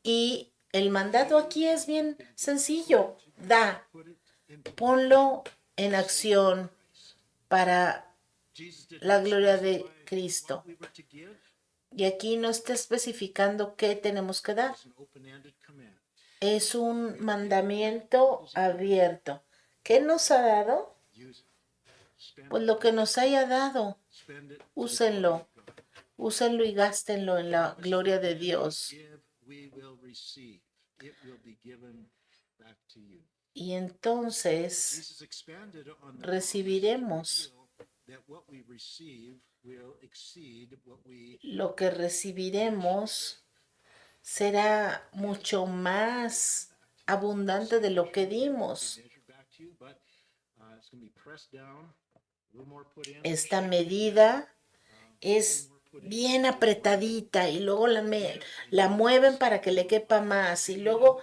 [SPEAKER 2] Y el mandato aquí es bien sencillo. Da,
[SPEAKER 3] Put it in.
[SPEAKER 2] ponlo en acción para
[SPEAKER 3] Jesus did
[SPEAKER 2] la
[SPEAKER 3] not
[SPEAKER 2] gloria de
[SPEAKER 3] specify
[SPEAKER 2] Cristo.
[SPEAKER 3] what we were to give.
[SPEAKER 2] Y aquí no está especificando qué tenemos que dar.
[SPEAKER 3] It's an open-ended command.
[SPEAKER 2] Es un mandamiento abierto. ¿Qué nos ha dado?
[SPEAKER 3] Use it. Spend
[SPEAKER 2] Pues lo que nos haya dado,
[SPEAKER 3] spend it. to the
[SPEAKER 2] úsenlo.
[SPEAKER 3] glory of God.
[SPEAKER 2] Úsenlo y gástenlo en la gloria de Dios.
[SPEAKER 3] Give, we will receive. It will be given back to you.
[SPEAKER 2] Y entonces
[SPEAKER 3] Jesus expanded on the
[SPEAKER 2] recibiremos.
[SPEAKER 3] that what we receive will exceed what we
[SPEAKER 2] Lo que recibiremos será mucho más abundante de lo que dimos.
[SPEAKER 3] measure back to you, but it's going to be pressed down, a little more put in.
[SPEAKER 2] Esta medida es bien apretadita y luego la mueven para que le quepa más y luego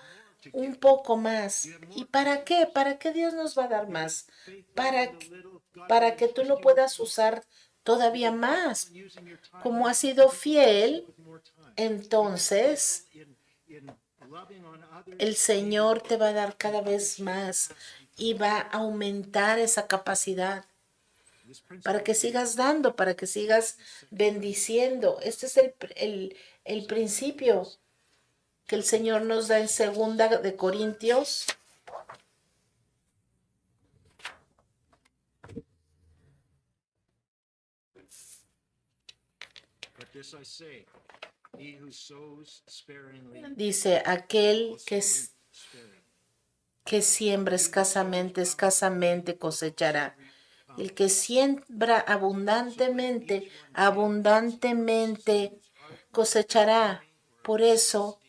[SPEAKER 2] un poco más. ¿Y para qué? ¿Para qué Dios nos va a dar más? Para que tú lo puedas usar todavía más.
[SPEAKER 3] Using your time
[SPEAKER 2] Como has sido fiel,
[SPEAKER 3] with more time.
[SPEAKER 2] entonces
[SPEAKER 3] In loving on others,
[SPEAKER 2] el Señor te va a dar cada vez más y va a aumentar esa capacidad
[SPEAKER 3] this principle
[SPEAKER 2] para que sigas dando, para que sigas bendiciendo. Este es el principio que el Señor nos da en 2 Corintios.
[SPEAKER 3] But this I say, he who sows sparingly
[SPEAKER 2] Dice, aquel
[SPEAKER 3] will
[SPEAKER 2] que,
[SPEAKER 3] sow sparingly.
[SPEAKER 2] que siembra escasamente, escasamente cosechará. El que siembra abundantemente, abundantemente cosechará. Por eso,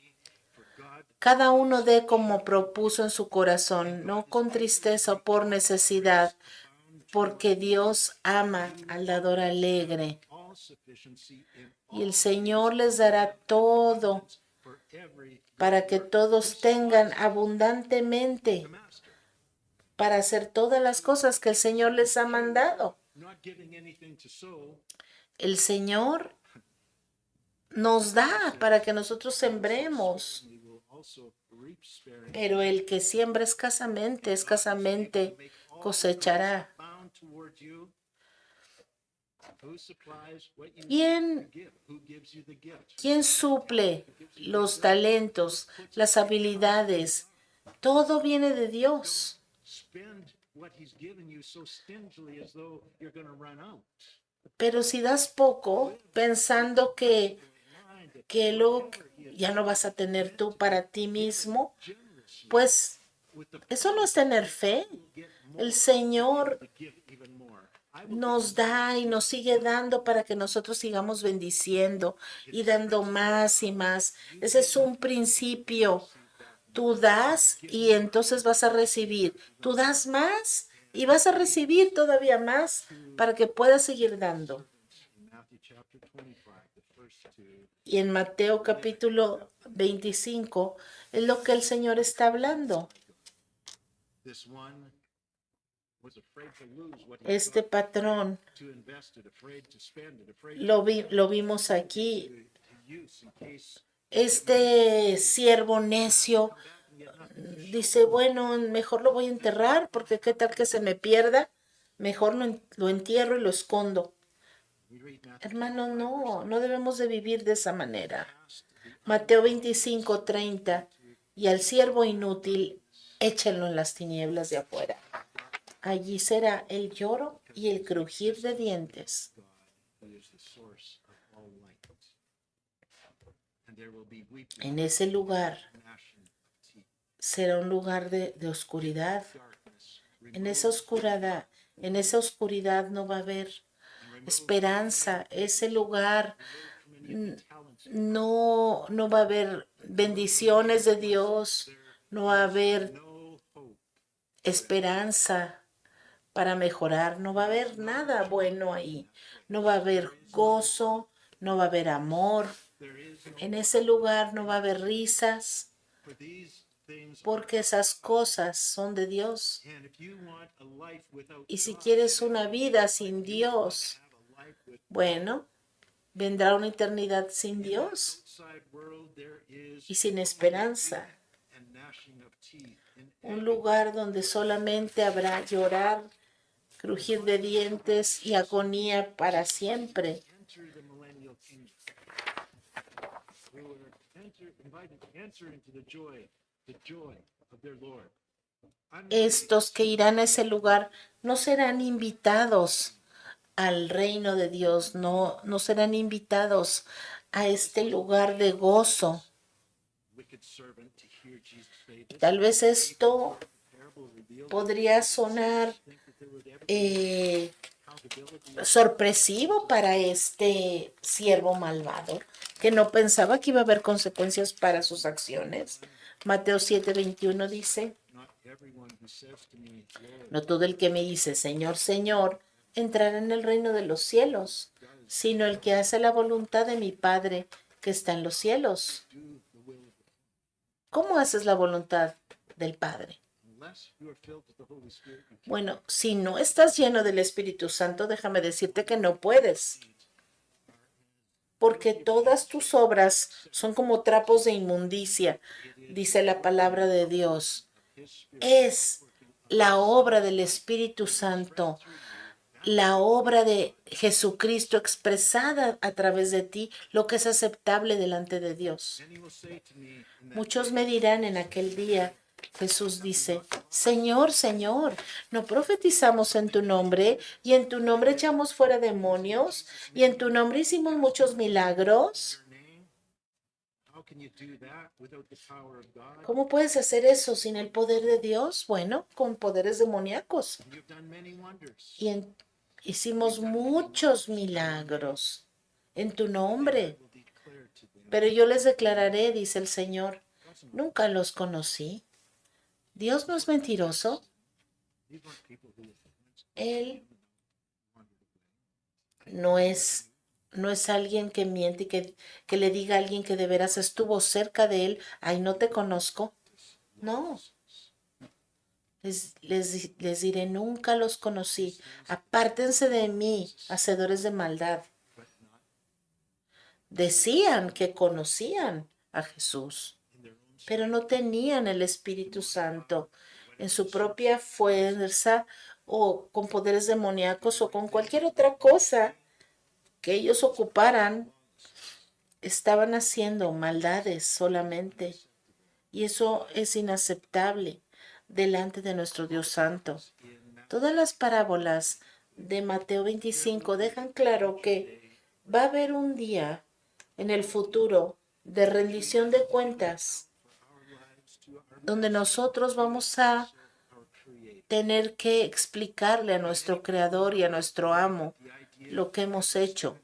[SPEAKER 3] For God
[SPEAKER 2] cada uno dé como propuso en su corazón, no con tristeza o por necesidad, porque Dios ama al dador alegre.
[SPEAKER 3] all sufficiency in
[SPEAKER 2] Y el
[SPEAKER 3] all
[SPEAKER 2] Señor les dará todo
[SPEAKER 3] for every
[SPEAKER 2] para que todos tengan abundantemente
[SPEAKER 3] the master,
[SPEAKER 2] para hacer todas las cosas que el Señor les ha mandado.
[SPEAKER 3] not giving anything to sow,
[SPEAKER 2] El Señor nos da para que nosotros sembremos,
[SPEAKER 3] we will also reap sparingly.
[SPEAKER 2] pero el que siembra escasamente, escasamente cosechará.
[SPEAKER 3] Bound toward you. Who supplies what you
[SPEAKER 2] ¿Quién,
[SPEAKER 3] give? Who gives you the gift?
[SPEAKER 2] quién suple los talentos, las habilidades? Todo viene de Dios.
[SPEAKER 3] Spend what he's given you so stingily as though you're going to run out.
[SPEAKER 2] Pero si das poco, pensando que luego ya no vas a tener tú para ti mismo,
[SPEAKER 3] Generously
[SPEAKER 2] pues
[SPEAKER 3] with the
[SPEAKER 2] eso no es tener fe.
[SPEAKER 3] get more
[SPEAKER 2] El Señor
[SPEAKER 3] to give even more. I will
[SPEAKER 2] nos da y nos sigue dando para que nosotros sigamos bendiciendo y dando más y más. Ese es un principio. Tú das y entonces vas a recibir. Tú das más y vas a recibir todavía más para que puedas seguir dando.
[SPEAKER 3] in Matthew chapter 25, the first two.
[SPEAKER 2] Y en Mateo capítulo 25 es lo que el Señor está hablando.
[SPEAKER 3] This one was afraid to lose what he
[SPEAKER 2] Este patrón
[SPEAKER 3] to invest it, afraid to spend it, afraid
[SPEAKER 2] lo vimos aquí.
[SPEAKER 3] to use in case
[SPEAKER 2] Este siervo necio dice, bueno, mejor lo voy a enterrar porque qué tal que se me pierda. Mejor lo entierro y lo escondo.
[SPEAKER 3] we read Matthew
[SPEAKER 2] Hermano, no debemos de vivir de esa manera. Mateo 25:30, y al siervo inútil, échenlo en las tinieblas de afuera. Allí será el lloro y el crujir de dientes.
[SPEAKER 3] who is the source of all light. And there will be weeping,
[SPEAKER 2] En ese lugar
[SPEAKER 3] gnashing of teeth,
[SPEAKER 2] será un lugar de oscuridad.
[SPEAKER 3] darkness,
[SPEAKER 2] En esa oscuridad no va a haber esperanza. Ese lugar no va a haber bendiciones de Dios. No va a haber
[SPEAKER 3] no hope.
[SPEAKER 2] esperanza para mejorar. No va a haber nada bueno ahí. No va a haber gozo. No va a haber amor.
[SPEAKER 3] There is no
[SPEAKER 2] En ese lugar no va a haber risas,
[SPEAKER 3] for these things.
[SPEAKER 2] porque esas cosas son de Dios.
[SPEAKER 3] And if you want a life without
[SPEAKER 2] Y si
[SPEAKER 3] God,
[SPEAKER 2] quieres una vida sin Dios,
[SPEAKER 3] have a life with
[SPEAKER 2] bueno, vendrá una eternidad sin Dios
[SPEAKER 3] outside world, there is
[SPEAKER 2] y sin esperanza.
[SPEAKER 3] and gnashing of teeth. And
[SPEAKER 2] Un lugar donde solamente habrá llorar, crujir de dientes y agonía para siempre.
[SPEAKER 3] enter the millennial kingdom. We were invited to enter into the joy of their Lord.
[SPEAKER 2] Estos que irán a ese lugar no serán invitados al reino de Dios, no serán invitados a este lugar de gozo.
[SPEAKER 3] Wicked servant to hear Jesus say this.
[SPEAKER 2] Tal vez esto
[SPEAKER 3] Parable revealed
[SPEAKER 2] podría sonar
[SPEAKER 3] think that there would ever accountability.
[SPEAKER 2] sorpresivo para este siervo malvado, que no pensaba que iba a haber consecuencias para sus acciones. Mateo 7:21 dice,
[SPEAKER 3] Not everyone who says to me, Lord,
[SPEAKER 2] no todo el que me dice, Señor, Señor, entrará en el reino de los cielos, sino el que hace la voluntad de mi Padre que está en los cielos.
[SPEAKER 3] do the will of God.
[SPEAKER 2] ¿Cómo haces la voluntad del Padre?
[SPEAKER 3] Unless you are filled with the Holy Spirit, you
[SPEAKER 2] Bueno, si no estás lleno del Espíritu Santo, déjame decirte que no puedes. porque todas tus obras son como trapos de inmundicia, dice la palabra de Dios. Es la obra del Espíritu Santo, la obra de Jesucristo expresada a través de ti, lo que es aceptable delante de Dios. Muchos me dirán en aquel día, Jesús dice, Señor, Señor, ¿no profetizamos en tu nombre? Y en tu nombre echamos fuera demonios, y en tu nombre hicimos muchos milagros. ¿Cómo puedes hacer eso sin el poder de Dios? Bueno, con poderes demoníacos. Y hicimos muchos milagros en tu nombre. Pero yo les declararé, dice el Señor, nunca los conocí. Dios no es mentiroso. Él no es alguien que miente y que le diga a alguien que de veras estuvo cerca de él, ay, no te conozco. No. Les diré, nunca los conocí. Apártense de mí, hacedores de maldad. Decían que conocían a Jesús, pero no tenían el Espíritu Santo en su propia fuerza o con poderes demoníacos o con cualquier otra cosa que ellos ocuparan. Estaban haciendo maldades solamente. Y eso es inaceptable delante de nuestro Dios Santo. Todas las parábolas de Mateo 25 dejan claro que va a haber un día en el futuro de rendición de cuentas donde nosotros vamos a tener que explicarle a nuestro Creador y a nuestro Amo lo que hemos hecho.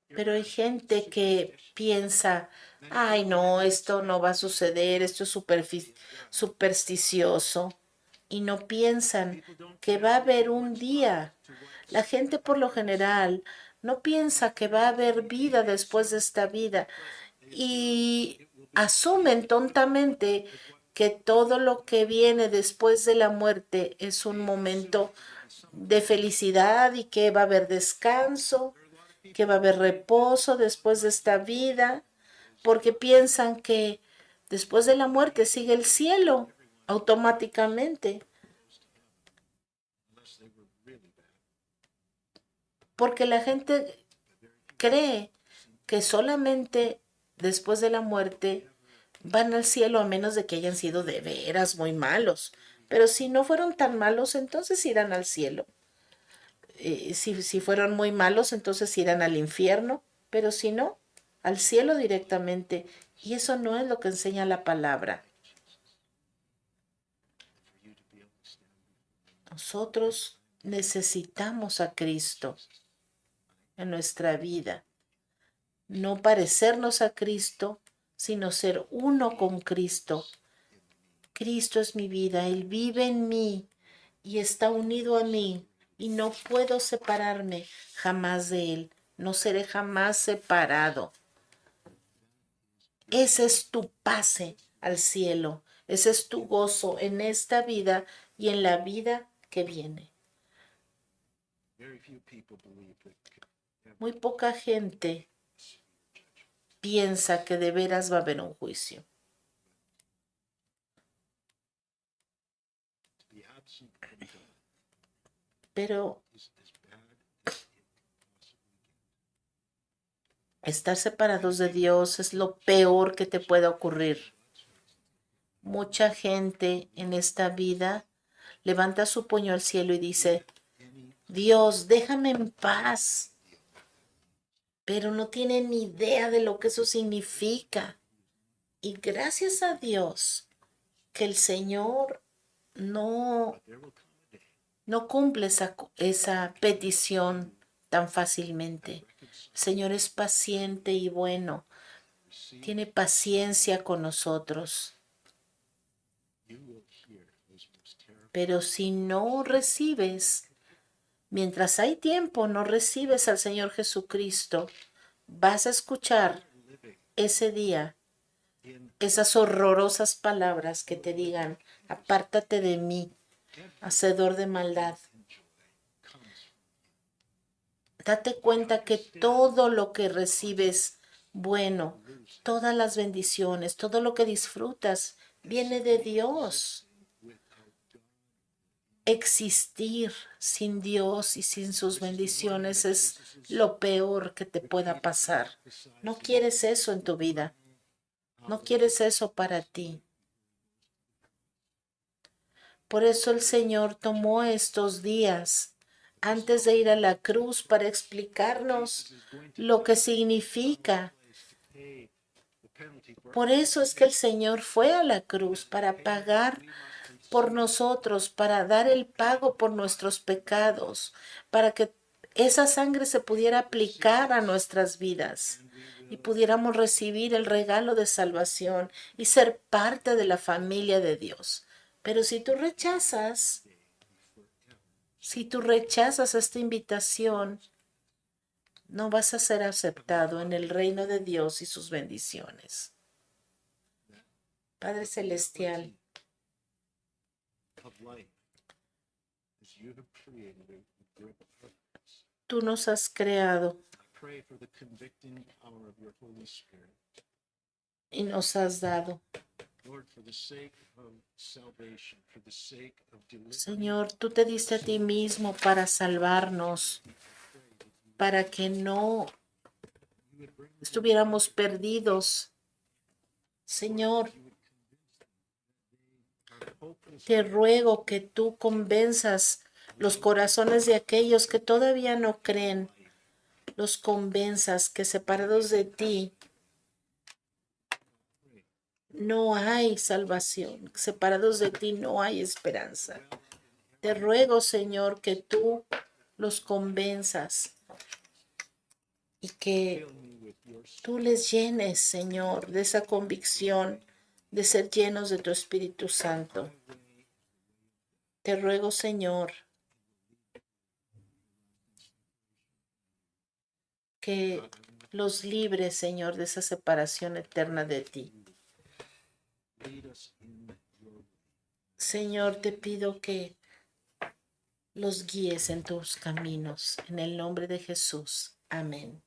[SPEAKER 2] Pero hay gente que piensa, ay no, esto no va a suceder, esto es supersticioso. Y no piensan que va a haber un día. La gente por lo general no piensa que va a haber vida después de esta vida y asumen tontamente que todo lo que viene después de la muerte es un momento de felicidad y que va a haber descanso, que va a haber reposo después de esta vida, porque piensan que después de la muerte sigue el cielo automáticamente. Porque la gente cree que solamente después de la muerte van al cielo a menos de que hayan sido de veras muy malos. Pero si no fueron tan malos, entonces irán al cielo. Si fueron muy malos, entonces irán al infierno. Pero si no, al cielo directamente. Y eso no es lo que enseña la palabra. Nosotros necesitamos a Cristo en nuestra vida. No parecernos a Cristo, sino ser uno con Cristo. Cristo es mi vida, Él vive en mí y está unido a mí y no puedo separarme jamás de Él. No seré jamás separado. Ese es tu pase al cielo. Ese es tu gozo en esta vida y en la vida que viene. Muy poca gente piensa que de veras va a haber un juicio. Pero estar separados de Dios es lo peor que te puede ocurrir. Mucha gente en esta vida levanta su puño al cielo y dice, Dios, déjame en paz. Pero no tiene ni idea de lo que eso significa. Y gracias a Dios que el Señor no cumple esa petición tan fácilmente. El Señor es paciente y bueno. Tiene paciencia con nosotros. Pero si no recibes, mientras hay tiempo, no recibes al Señor Jesucristo, vas a escuchar ese día esas horrorosas palabras que te digan, apártate de mí, hacedor de maldad. Date cuenta que todo lo que recibes bueno, todas las bendiciones, todo lo que disfrutas, viene de Dios. Existir sin Dios y sin sus bendiciones es lo peor que te pueda pasar. No quieres eso en tu vida. No quieres eso para ti. Por eso el Señor tomó estos días antes de ir a la cruz para explicarnos lo que significa. Por eso es que el Señor fue a la cruz para pagar por nosotros, para dar el pago por nuestros pecados, para que esa sangre se pudiera aplicar a nuestras vidas y pudiéramos recibir el regalo de salvación y ser parte de la familia de Dios. Pero si tú rechazas esta invitación, no vas a ser aceptado en el reino de Dios y sus bendiciones. Padre Celestial, tú nos has creado y nos has dado. Señor, tú te diste a ti mismo para salvarnos, para que no estuviéramos perdidos. Señor, te ruego que tú convenzas los corazones de aquellos que todavía no creen, los convenzas que separados de ti no hay salvación, separados de ti no hay esperanza. Te ruego, Señor, que tú los convenzas y que tú les llenes, Señor, de esa convicción de ser llenos de tu Espíritu Santo. Te ruego, Señor, que los libres, Señor, de esa separación eterna de ti. Señor, te pido que los guíes en tus caminos. En el nombre de Jesús. Amén.